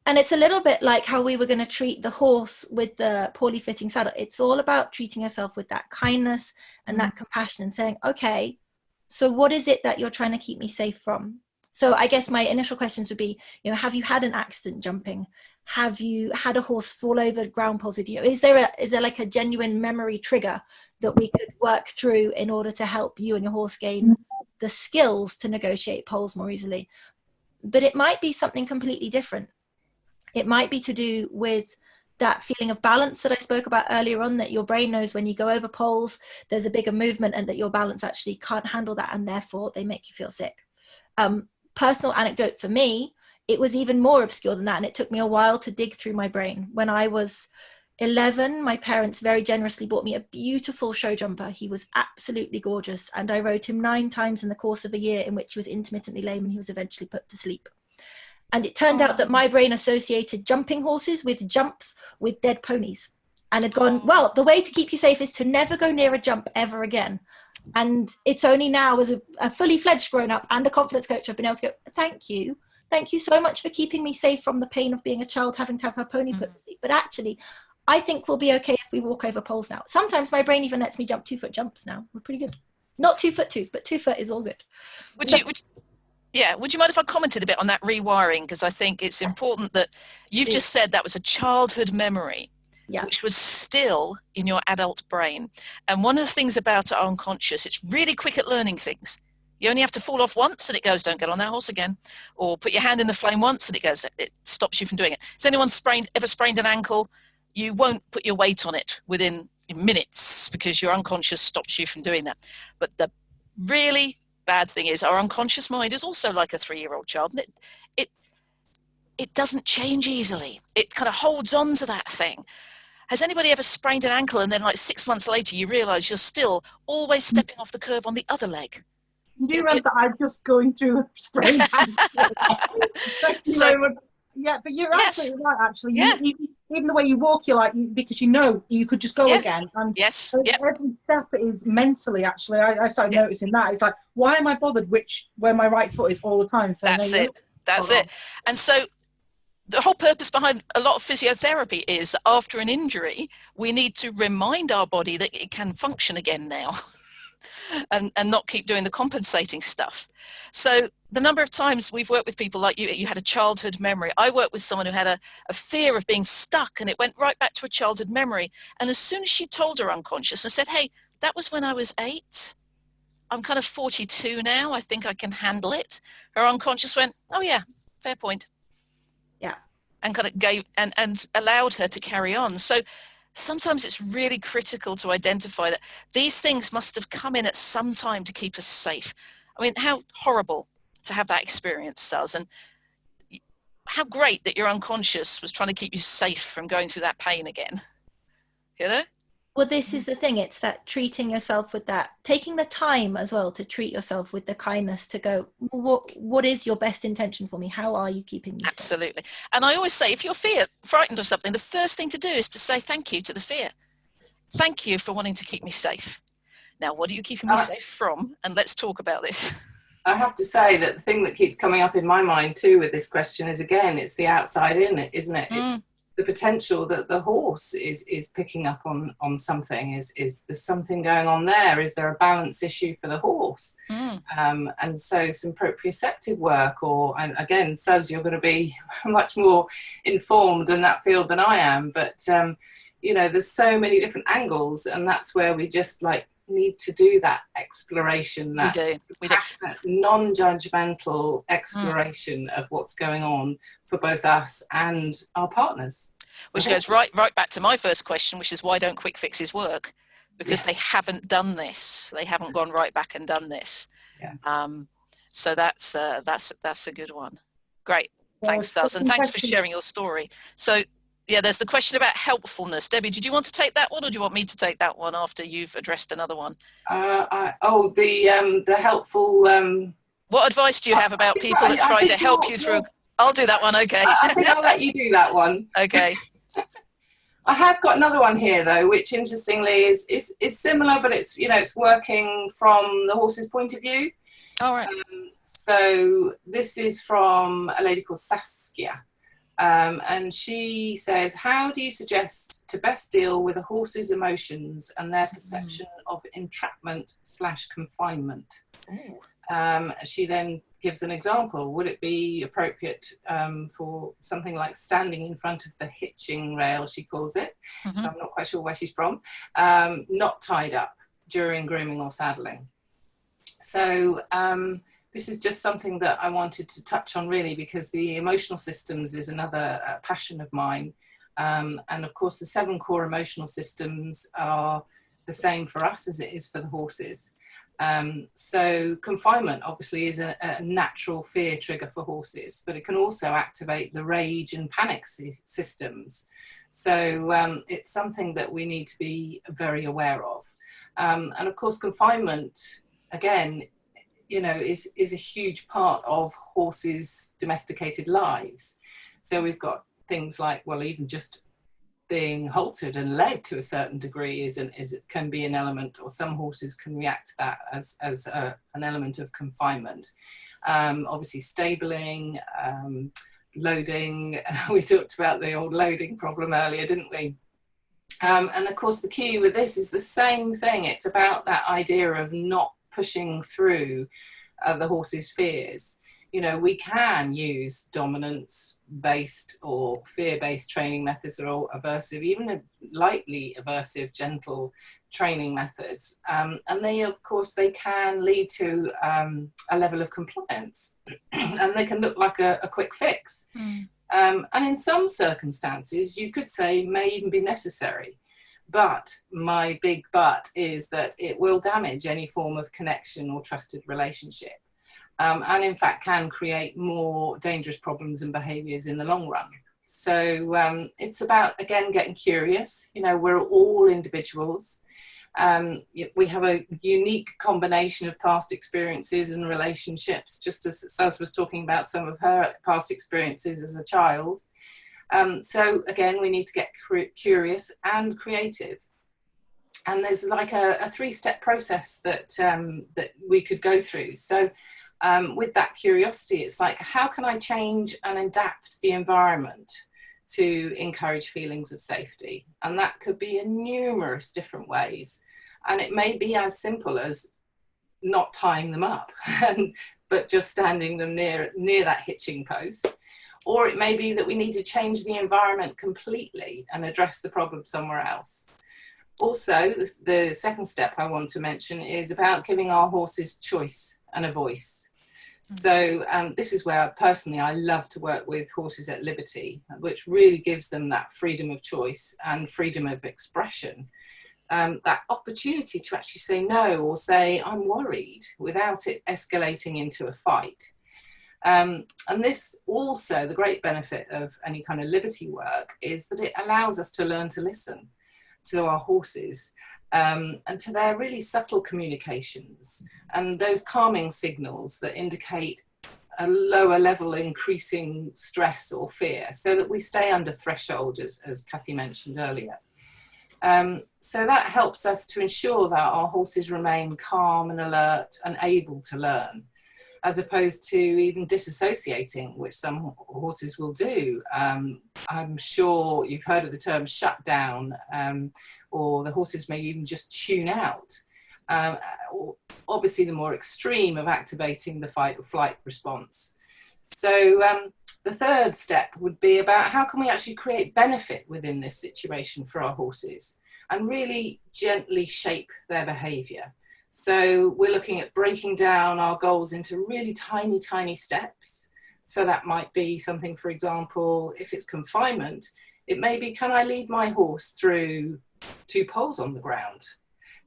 and it's a little bit like how we were going to treat the horse with the poorly fitting saddle. It's all about treating yourself with that kindness and that compassion, and saying, okay, so what is it that you're trying to keep me safe from? So I guess my initial questions would be, have you had an accident jumping? Have you had a horse fall over ground poles with you? Is there like a genuine memory trigger that we could work through in order to help you and your horse gain the skills to negotiate poles more easily? But it might be something completely different. It might be to do with that feeling of balance that I spoke about earlier on, that your brain knows when you go over poles, there's a bigger movement and that your balance actually can't handle that, and therefore they make you feel sick. Personal anecdote for me, it was even more obscure than that, and it took me a while to dig through my brain. When I was 11, my parents very generously bought me a beautiful show jumper. He was absolutely gorgeous, and I rode him 9 times in the course of a year, in which he was intermittently lame and he was eventually put to sleep. And it turned out that my brain associated jumping horses with jumps with dead ponies, and had gone, well, the way to keep you safe is to never go near a jump ever again. And it's only now, as a fully fledged grown up and a confidence coach, I've been able to go, thank you so much for keeping me safe from the pain of being a child having to have her pony put to sleep. But actually, I think we'll be okay if we walk over poles now. Sometimes my brain even lets me jump 2-foot jumps now. We're pretty good. Not 2'2", but 2 foot is all good. Would you mind if I commented a bit on that rewiring? Because I think it's important that you've just said that was a childhood memory, which was still in your adult brain. And one of the things about our unconscious, it's really quick at learning things. You only have to fall off once and it goes, don't get on that horse again. Or put your hand in the flame once and it goes, it stops you from doing it. Has anyone ever sprained an ankle? You won't put your weight on it within minutes because your unconscious stops you from doing that. But the really bad thing is our unconscious mind is also like a 3-year-old child. It doesn't change easily. It kind of holds on to that thing. Has anybody ever sprained an ankle and then like 6 months later you realize you're still always stepping off the curve on the other leg? You do remember that I'm just going through a sprained ankle. Yeah, but you're absolutely right, actually. Yeah. Even the way you walk, you're like, because you know you could just go again. And every step is mentally, actually. I started noticing that. It's like, why am I bothered where my right foot is all the time? So That's it. And so the whole purpose behind a lot of physiotherapy is that after an injury, we need to remind our body that it can function again now. And not keep doing the compensating stuff. So the number of times we've worked with people like you had a childhood memory. I worked with someone who had a fear of being stuck, and it went right back to a childhood memory. And as soon as she told her unconscious and said, hey, that was when I was 8. I'm kind of 42 now. I think I can handle it. Her unconscious went, oh yeah, fair point. Yeah. And kind of gave and allowed her to carry on. So sometimes it's really critical to identify that these things must have come in at some time to keep us safe. I mean, how horrible to have that experience, Suz, and how great that your unconscious was trying to keep you safe from going through that pain again. You know? Well, this is the thing. It's that treating yourself with that, taking the time as well to treat yourself with the kindness to go, what is your best intention for me? How are you keeping me safe? Absolutely. And I always say, if you're frightened of something, the first thing to do is to say thank you to the fear. Thank you for wanting to keep me safe. Now, what are you keeping me safe from? And let's talk about this. I have to say that the thing that keeps coming up in my mind too with this question is, again, it's the outside in it, isn't it? It's the potential that the horse is picking up on something. Is there's something going on there? Is there a balance issue for the horse? And so some proprioceptive work, and again, Suz, you're going to be much more informed in that field than I am, but you know, there's so many different angles, and that's where we just need to do that exploration, that non-judgmental exploration of what's going on for both us and our partners. Which goes right back to my first question, which is, why don't quick fixes work? Because they haven't done this. They haven't gone right back and done this. So that's a good one. Great. Thanks, Suz, and thanks for sharing your story. So there's the question about helpfulness. Debbie, did you want to take that one, or do you want me to take that one after you've addressed another one? The helpful. What advice do you have about people that try to help you through? I'll do that one. Okay. I think I'll let you do that one. Okay. I have got another one here though, which interestingly is similar, but it's working from the horse's point of view. All right. So this is from a lady called Saskia. And she says, how do you suggest to best deal with a horse's emotions and their perception of entrapment/confinement? She then gives an example. Would it be appropriate for something like standing in front of the hitching rail, she calls it, so I'm not quite sure where she's from, not tied up during grooming or saddling? So this is just something that I wanted to touch on, really, because the emotional systems is another passion of mine. And of course, the 7 core emotional systems are the same for us as it is for the horses. So confinement obviously is a natural fear trigger for horses, but it can also activate the rage and panic systems. So it's something that we need to be very aware of. And of course, confinement, again, is a huge part of horses' domesticated lives. So we've got things like, well, even just being haltered and led to a certain degree it can be an element, or some horses can react to that as an element of confinement. Obviously stabling, loading, we talked about the old loading problem earlier, didn't we? And of course the key with this is the same thing. It's about that idea of not pushing through the horse's fears. We can use dominance-based or fear-based training methods, or aversive, even lightly aversive, gentle training methods. And they, of course, they can lead to a level of compliance, and they can look like a quick fix. And in some circumstances, you could say may even be necessary. But my big but is that it will damage any form of connection or trusted relationship. And in fact can create more dangerous problems and behaviours in the long run. So it's about, again, getting curious. We're all individuals. We have a unique combination of past experiences and relationships, just as Suz was talking about some of her past experiences as a child. So again, we need to get curious and creative. And there's like a three-step process that we could go through. So with that curiosity, it's like, how can I change and adapt the environment to encourage feelings of safety? And that could be in numerous different ways. And it may be as simple as not tying them up, but just standing them near that hitching post. Or it may be that we need to change the environment completely and address the problem somewhere else. Also, the second step I want to mention is about giving our horses choice and a voice. So this is where personally I love to work with horses at liberty, which really gives them that freedom of choice and freedom of expression. That opportunity to actually say no, or say I'm worried, without it escalating into a fight. And this also, the great benefit of any kind of liberty work is that it allows us to learn to listen to our horses, and to their really subtle communications and those calming signals that indicate a lower level increasing stress or fear, so that we stay under threshold, as Cathy mentioned earlier. So that helps us to ensure that our horses remain calm and alert and able to learn, as opposed to even disassociating, which some horses will do. I'm sure you've heard of the term shut down, or the horses may even just tune out. Obviously the more extreme of activating the fight or flight response. So the third step would be about how can we actually create benefit within this situation for our horses and really gently shape their behaviour. So we're looking at breaking down our goals into really tiny, tiny steps. So that might be something, for example, if it's confinement, it may be, can I lead my horse through 2 poles on the ground?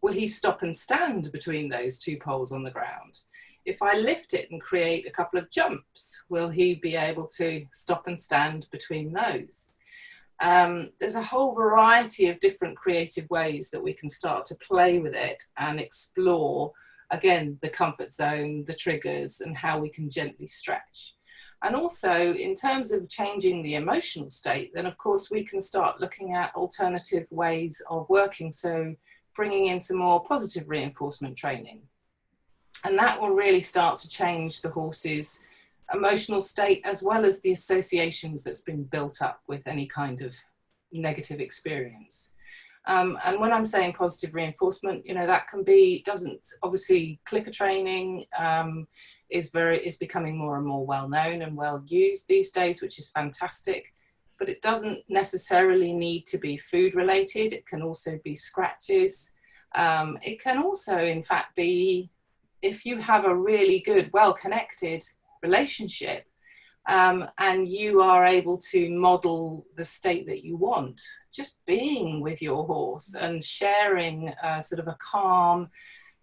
Will he stop and stand between those 2 poles on the ground? If I lift it and create a couple of jumps, will he be able to stop and stand between those? There's a whole variety of different creative ways that we can start to play with it and explore, again, the comfort zone, the triggers, and how we can gently stretch. And also, in terms of changing the emotional state, then of course we can start looking at alternative ways of working, so bringing in some more positive reinforcement training. And that will really start to change the horse's emotional state, as well as the associations that's been built up with any kind of negative experience. And when I'm saying positive reinforcement, that can be, doesn't, obviously clicker training is becoming more and more well known and well used these days, which is fantastic. But it doesn't necessarily need to be food related. It can also be scratches. It can also, in fact, be if you have a really good, well-connected relationship, and you are able to model the state that you want, just being with your horse and sharing sort of a calm,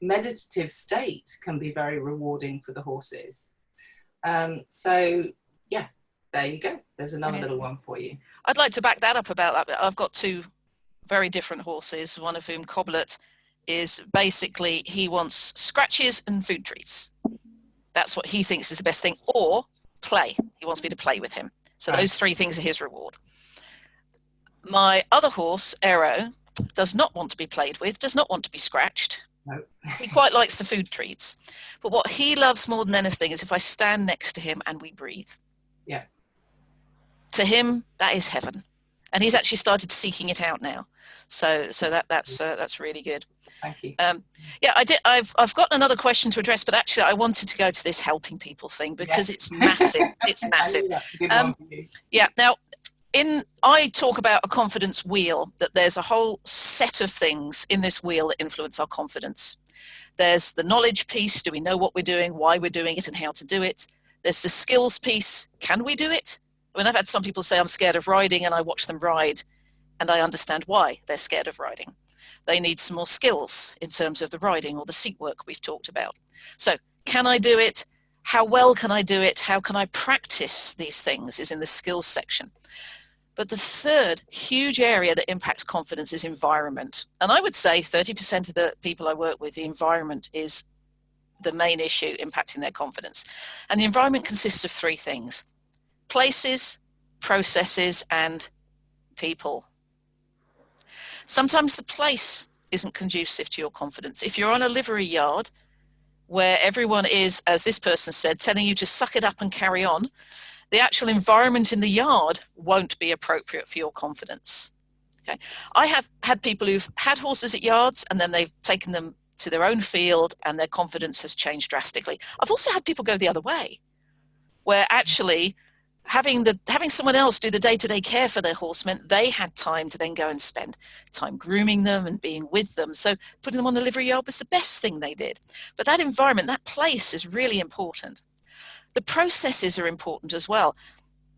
meditative state can be very rewarding for the horses. So yeah, there you go. There's another Brilliant. little one for you. I'd like to back that up about that. I've got two very different horses, one of whom, Coblet, is basically, he wants scratches and food treats. That's what he thinks is the best thing, or play. He wants me to play with him. So those three things are his reward. My other horse, Aero, does not want to be played with, does not want to be scratched. No. He quite likes the food treats. But what he loves more than anything is if I stand next to him and we breathe. Yeah. To him, that is heaven. And he's actually started seeking it out now. So that's really good. Thank you. Yeah, I've got another question to address, but actually I wanted to go to this helping people thing because it's massive. It's massive. That's a good one for you. Yeah. Now, I talk about a confidence wheel, that there's a whole set of things in this wheel that influence our confidence. There's the knowledge piece. Do we know what we're doing, why we're doing it, and how to do it? There's the skills piece. Can we do it? I mean, I've had some people say I'm scared of riding, and I watch them ride and I understand why they're scared of riding. They need some more skills in terms of the riding or the seat work we've talked about. So can I do it? How well can I do it? How can I practice these things is in the skills section. But the third huge area that impacts confidence is environment. And I would say 30% of the people I work with, the environment is the main issue impacting their confidence. And the environment consists of three things: places, processes, and people. Sometimes the place isn't conducive to your confidence. If you're on a livery yard where everyone is, as this person said, telling you to suck it up and carry on, the actual environment in the yard won't be appropriate for your confidence. Okay. I have had people who've had horses at yards and then they've taken them to their own field and their confidence has changed drastically. I've also had people go the other way, where actually having someone else do the day-to-day care for their horse meant they had time to then go and spend time grooming them and being with them. So putting them on the livery yard was the best thing they did. But that environment, that place is really important. The processes are important as well.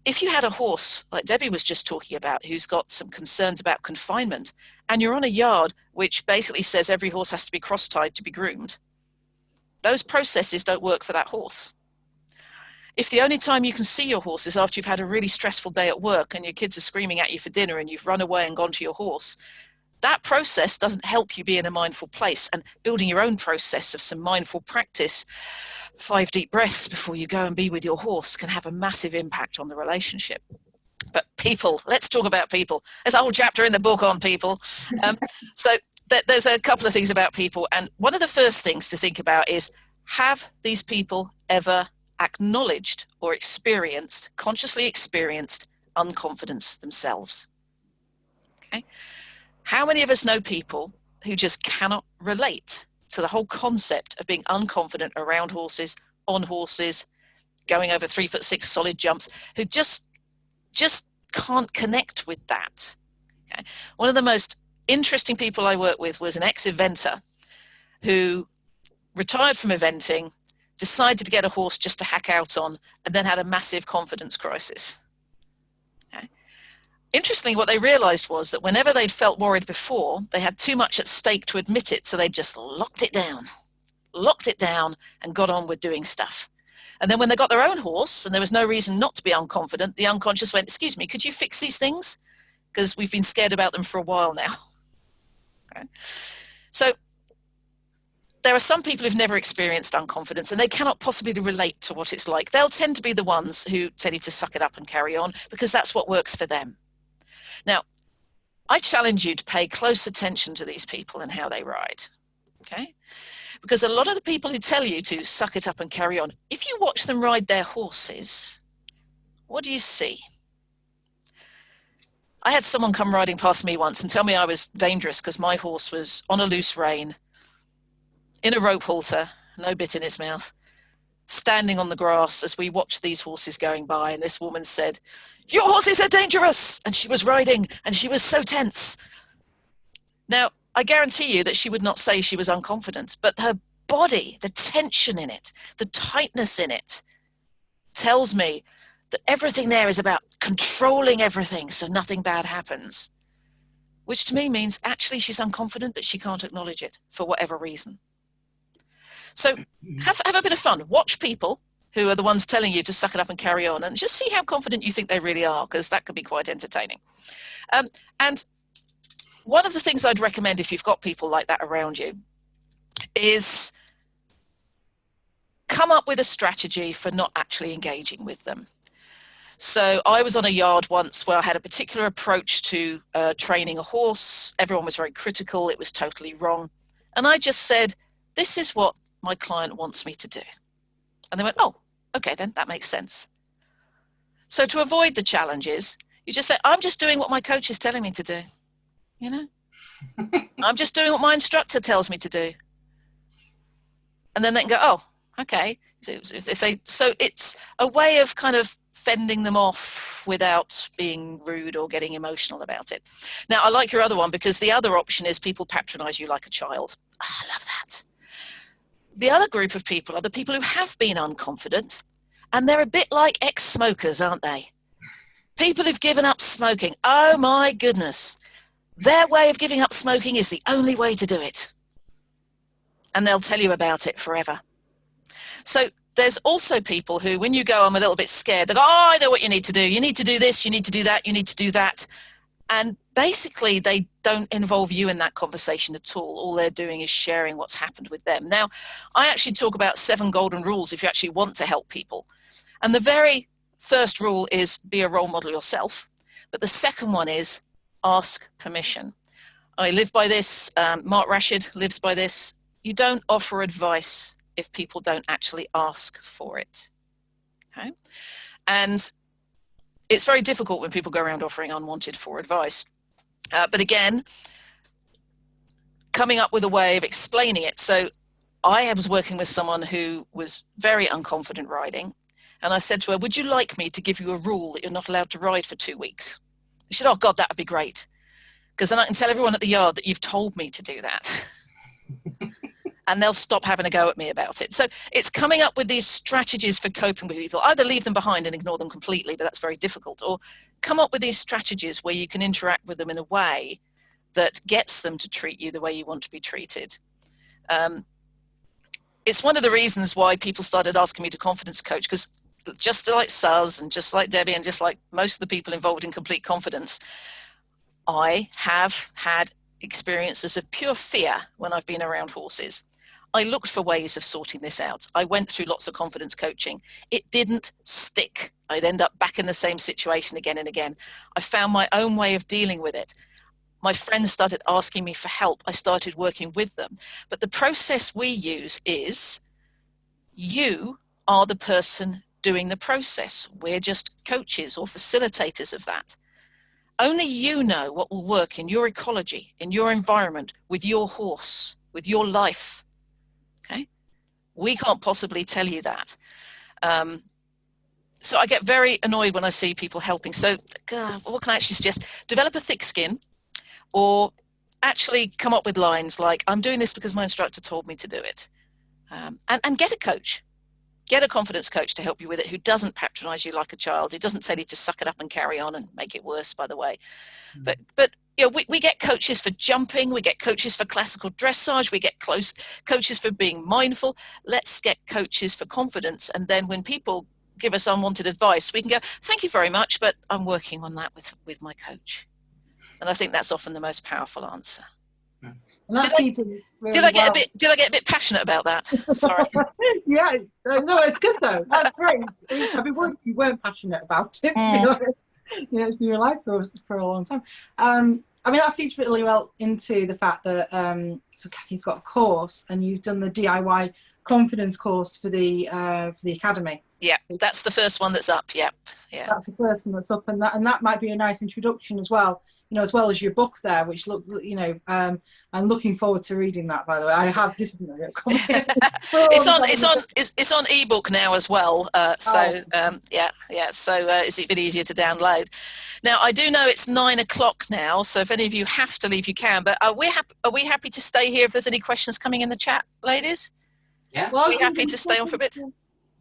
If you had a horse, like Debbie was just talking about, who's got some concerns about confinement, and you're on a yard which basically says every horse has to be cross-tied to be groomed, those processes don't work for that horse. If the only time you can see your horse is after you've had a really stressful day at work and your kids are screaming at you for dinner and you've run away and gone to your horse, that process doesn't help you be in a mindful place. And building your own process of some mindful practice, 5 deep breaths before you go and be with your horse, can have a massive impact on the relationship. But people, let's talk about people. There's a whole chapter in the book on people. So there's a couple of things about people. And one of the first things to think about is, have these people ever acknowledged or consciously experienced unconfidence themselves? Okay. How many of us know people who just cannot relate to the whole concept of being unconfident around horses, on horses, going over 3'6" solid jumps, who just can't connect with that? Okay. One of the most interesting people I worked with was an ex-eventer who retired from eventing, decided to get a horse just to hack out on, and then had a massive confidence crisis. Okay. Interestingly, what they realized was that whenever they'd felt worried before, they had too much at stake to admit it, so they just locked it down and got on with doing stuff. And then when they got their own horse and there was no reason not to be unconfident, the unconscious went, "Excuse me, could you fix these things? Because we've been scared about them for a while now." Okay. So there are some people who've never experienced unconfidence and they cannot possibly relate to what it's like. They'll tend to be the ones who tell you to suck it up and carry on because that's what works for them. Now, I challenge you to pay close attention to these people and how they ride, okay? Because a lot of the people who tell you to suck it up and carry on, if you watch them ride their horses, what do you see? I had someone come riding past me once and tell me I was dangerous because my horse was on a loose rein, in a rope halter, no bit in his mouth, standing on the grass as we watched these horses going by. And this woman said, "Your horses are dangerous." And she was riding and she was so tense. Now, I guarantee you that she would not say she was unconfident, but her body, the tension in it, the tightness in it, tells me that everything there is about controlling everything so nothing bad happens, which to me means actually she's unconfident, but she can't acknowledge it for whatever reason. So have a bit of fun. Watch people who are the ones telling you to suck it up and carry on, and just see how confident you think they really are, because that could be quite entertaining. And one of the things I'd recommend if you've got people like that around you is come up with a strategy for not actually engaging with them. So I was on a yard once where I had a particular approach to training a horse. Everyone was very critical. It was totally wrong. And I just said, this is what my client wants me to do. And they went, oh, okay, then that makes sense. So to avoid the challenges, you just say, I'm just doing what my coach is telling me to do. You know, I'm just doing what my instructor tells me to do. And then they can go, oh, okay. So it's a way of kind of fending them off without being rude or getting emotional about it. Now, I like your other one, because the other option is people patronize you like a child. Oh, I love that. The other group of people are the people who have been unconfident, and they're a bit like ex-smokers, aren't they? People who've given up smoking. Oh my goodness. Their way of giving up smoking is the only way to do it. And they'll tell you about it forever. So there's also people who, when you go, I'm a little bit scared, they go, oh, I know what you need to do. You need to do this, you need to do that, you need to do that. And basically, they don't involve you in that conversation at all. All they're doing is sharing what's happened with them. Now, I actually talk about 7 golden rules if you actually want to help people. And the very first rule is be a role model yourself. But the second one is ask permission. I live by this. Mark Rashid lives by this. You don't offer advice if people don't actually ask for it. Okay? And it's very difficult when people go around offering unwanted for advice. But again, coming up with a way of explaining it. So I was working with someone who was very unconfident riding. And I said to her, would you like me to give you a rule that you're not allowed to ride for 2 weeks? She said, oh God, that would be great. Because then I can tell everyone at the yard that you've told me to do that. And they'll stop having a go at me about it. So it's coming up with these strategies for coping with people. Either leave them behind and ignore them completely, but that's very difficult, or come up with these strategies where you can interact with them in a way that gets them to treat you the way you want to be treated. It's one of the reasons why people started asking me to confidence coach, because just like Suz and just like Debbie and just like most of the people involved in complete confidence, I have had experiences of pure fear when I've been around horses. I looked for ways of sorting this out. I went through lots of confidence coaching. It didn't stick. I'd end up back in the same situation again and again. I found my own way of dealing with it. My friends started asking me for help. I started working with them. But the process we use is you are the person doing the process. We're just coaches or facilitators of that. Only you know what will work in your ecology, in your environment, with your horse, with your life. Okay? We can't possibly tell you that. So I get very annoyed when I see people helping. So what can I actually suggest? Develop a thick skin, or actually come up with lines like, I'm doing this because my instructor told me to do it. And get a coach. Get a confidence coach to help you with it, who doesn't patronize you like a child, who doesn't tell you to suck it up and carry on and make it worse, by the way. But you know, we get coaches for jumping, we get coaches for classical dressage, we get coaches for being mindful. Let's get coaches for confidence. And then when people give us unwanted advice, we can go, thank you very much, but I'm working on that with my coach. And I think that's often the most powerful answer. Did I get a bit passionate about that? Sorry. Yeah, no, it's good though. That's great. I'd be worried if you weren't passionate about it, to be honest. You know, it's been your life for a long time. I mean, that feeds really well into the fact that so Cathy's got a course, and you've done the DIY confidence course for the academy. Yeah, that's the first one that's up. Yeah. That's the first one that's up, and that might be a nice introduction as well. You know, as well as your book there, which look, you know, I'm looking forward to reading that. By the way, I have this. It's on ebook now as well. So it's a bit easier to download. Now I do know it's 9 o'clock now, so if any of you have to leave, you can. But are we happy to stay here if there's any questions coming in the chat, ladies? Yeah. Are we happy to stay on for a bit?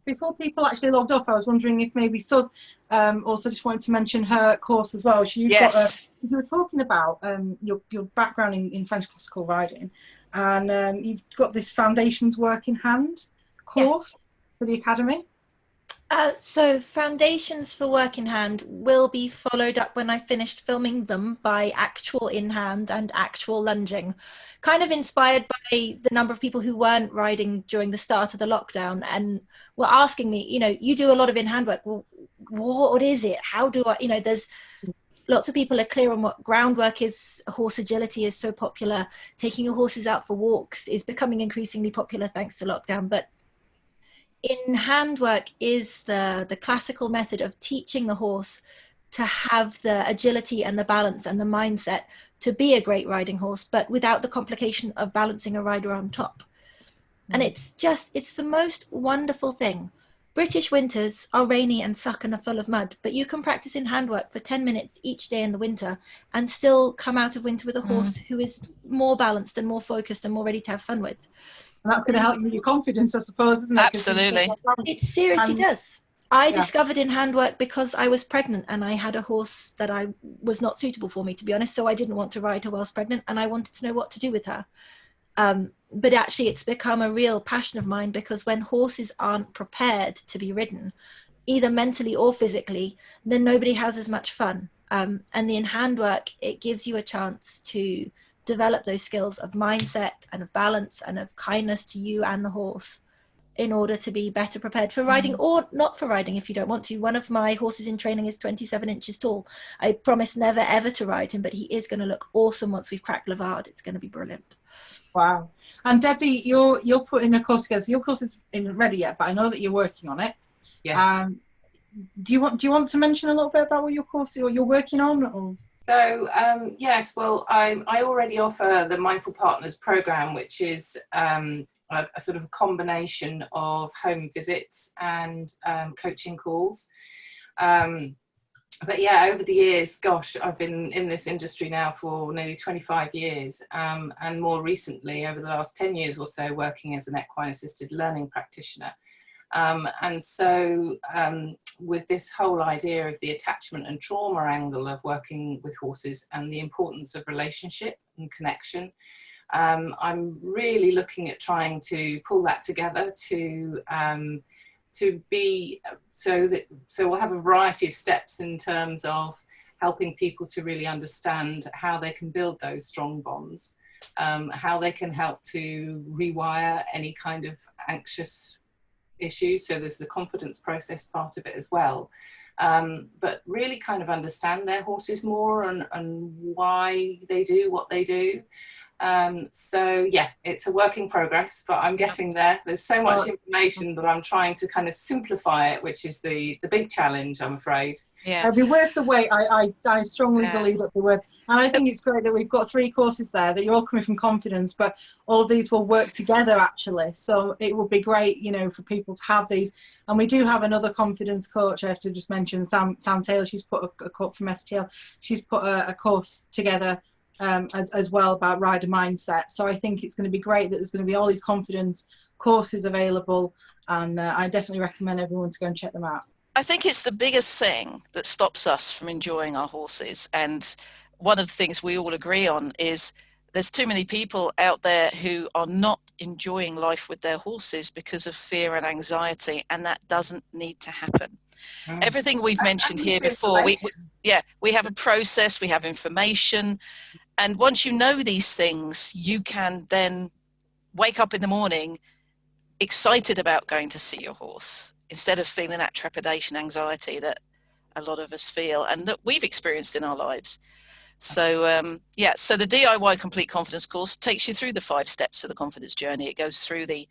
Before people actually logged off, I was wondering if maybe Suz also just wanted to mention her course as well. You were talking about your background in French classical riding, and you've got this Foundations Work in Hand course for the academy. So foundations for work in hand will be followed up when I finished filming them by actual in hand and actual lunging, kind of inspired by the number of people who weren't riding during the start of the lockdown and were asking me, you do a lot of in hand work. Well, what is it? How do I, there's lots of people are clear on what groundwork is. Horse agility is so popular. Taking your horses out for walks is becoming increasingly popular thanks to lockdown. But in handwork is the classical method of teaching the horse to have the agility and the balance and the mindset to be a great riding horse, but without the complication of balancing a rider on top. And it's the most wonderful thing. British winters are rainy and suck and are full of mud, but you can practice in handwork for 10 minutes each day in the winter and still come out of winter with a horse who is more balanced and more focused and more ready to have fun with. And that's going to help you with your confidence, I suppose, isn't it? Absolutely. It seriously does. I discovered in handwork because I was pregnant and I had a horse that I was not suitable for me, to be honest. So I didn't want to ride her whilst pregnant and I wanted to know what to do with her. But actually it's become a real passion of mine because when horses aren't prepared to be ridden, either mentally or physically, then nobody has as much fun. And in handwork, it gives you a chance to develop those skills of mindset and of balance and of kindness to you and the horse in order to be better prepared for riding or not for riding if you don't want to. One of my horses in training is 27 inches tall. I promise never ever to ride him, but he is going to look awesome once we've cracked Levard. It's going to be brilliant. Wow. And Debbie, you're putting a course together. So your course isn't ready yet, but I know that you're working on it. Yes. Do you want to mention a little bit about what your course or you're working on? Or? So yes, well, I already offer the Mindful Partners program, which is a sort of a combination of home visits and coaching calls. But yeah, over the years, gosh, I've been in this industry now for nearly 25 years, and more recently, over the last 10 years or so, working as an equine assisted learning practitioner. And so with this whole idea of the attachment and trauma angle of working with horses and the importance of relationship and connection, I'm really looking at trying to pull that together to be so we'll have a variety of steps in terms of helping people to really understand how they can build those strong bonds, how they can help to rewire any kind of anxious issues. So there's the confidence process part of it as well, but really kind of understand their horses more and why they do what they do. So yeah, it's a work in progress, but I'm getting there. There's so much information that I'm trying to kind of simplify it, which is the big challenge, I'm afraid. Yeah, it'll be worth the wait. I strongly believe it'll be worth. And I think it's great that we've got 3 courses there, that you're all coming from confidence, but all of these will work together actually. So it would be great, for people to have these. And we do have another confidence coach. I have to just mention Sam Taylor. She's put a coach from STL. She's put a course together as well about rider mindset. So I think it's going to be great that there's going to be all these confidence courses available, and I definitely recommend everyone to go and check them out. I think it's the biggest thing that stops us from enjoying our horses, and one of the things we all agree on is there's too many people out there who are not enjoying life with their horses because of fear and anxiety, and that doesn't need to happen. Everything we've mentioned here before, we have a process, we have information, and once you know these things, you can then wake up in the morning excited about going to see your horse instead of feeling that trepidation, anxiety that a lot of us feel and that we've experienced in our lives. So so the DIY Complete Confidence course takes you through the 5 steps of the confidence journey. It goes through the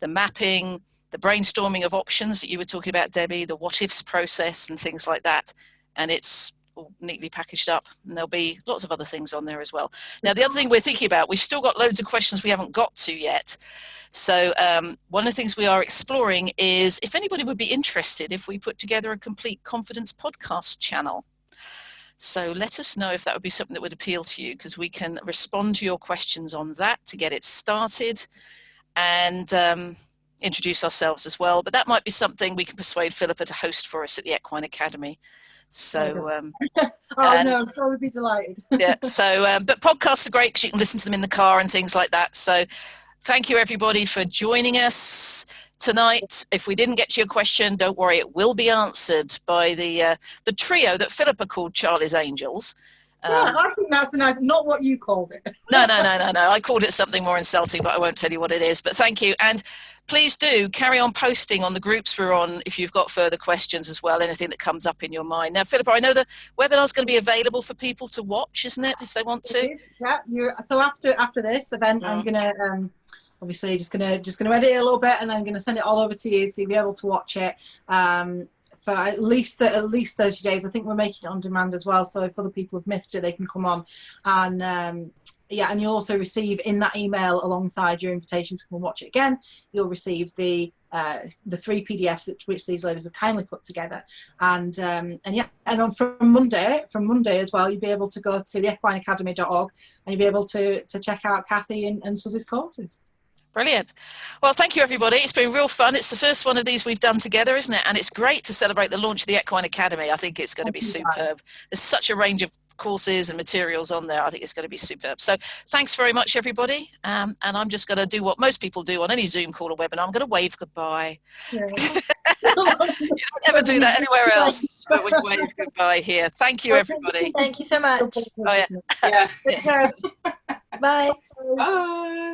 mapping, the brainstorming of options that you were talking about, Debbie, the what ifs process and things like that. And it's all neatly packaged up, and there'll be lots of other things on there as well. Now, the other thing we're thinking about, we've still got loads of questions we haven't got to yet. So one of the things we are exploring is if anybody would be interested if we put together a Complete Confidence podcast channel. So let us know if that would be something that would appeal to you, because we can respond to your questions on that to get it started and introduce ourselves as well. But that might be something we can persuade Philippa to host for us at the Equine Academy. So no, I would be delighted. But podcasts are great because you can listen to them in the car and things like that. So thank you everybody for joining us. tonight. If we didn't get to your question, don't worry, it will be answered by the trio that Philippa called Charlie's Angels. Yeah, I think that's a nice, not what you called it. No. I called it something more insulting, but I won't tell you what it is. But thank you. And please do carry on posting on the groups we're on if you've got further questions as well, anything that comes up in your mind. Now, Philippa, I know the webinar is going to be available for people to watch, isn't it, if they want to? Yeah, so after this event, I'm going to obviously just gonna edit it a little bit, and then I'm gonna send it all over to you so you'll be able to watch it for at least 30 days. I think we're making it on demand as well, so if other people have missed it, they can come on. And yeah, and you'll also receive in that email, alongside your invitation to come and watch it again, you'll receive the 3 PDFs which these ladies have kindly put together. And yeah, and from Monday as well, you'll be able to go to the equineacademy.org and you'll be able to check out Cathy and Suz's courses. Brilliant. Well, thank you, everybody. It's been real fun. It's the first one of these we've done together, isn't it? And it's great to celebrate the launch of the Equine Academy. I think it's going to be superb. There's such a range of courses and materials on there. I think it's going to be superb. So thanks very much, everybody. And I'm just going to do what most people do on any Zoom call or webinar. I'm going to wave goodbye. Yeah. You don't ever do that anywhere else, but we wave goodbye here. Thank you, everybody. Thank you so much. Oh, yeah. Bye. Bye.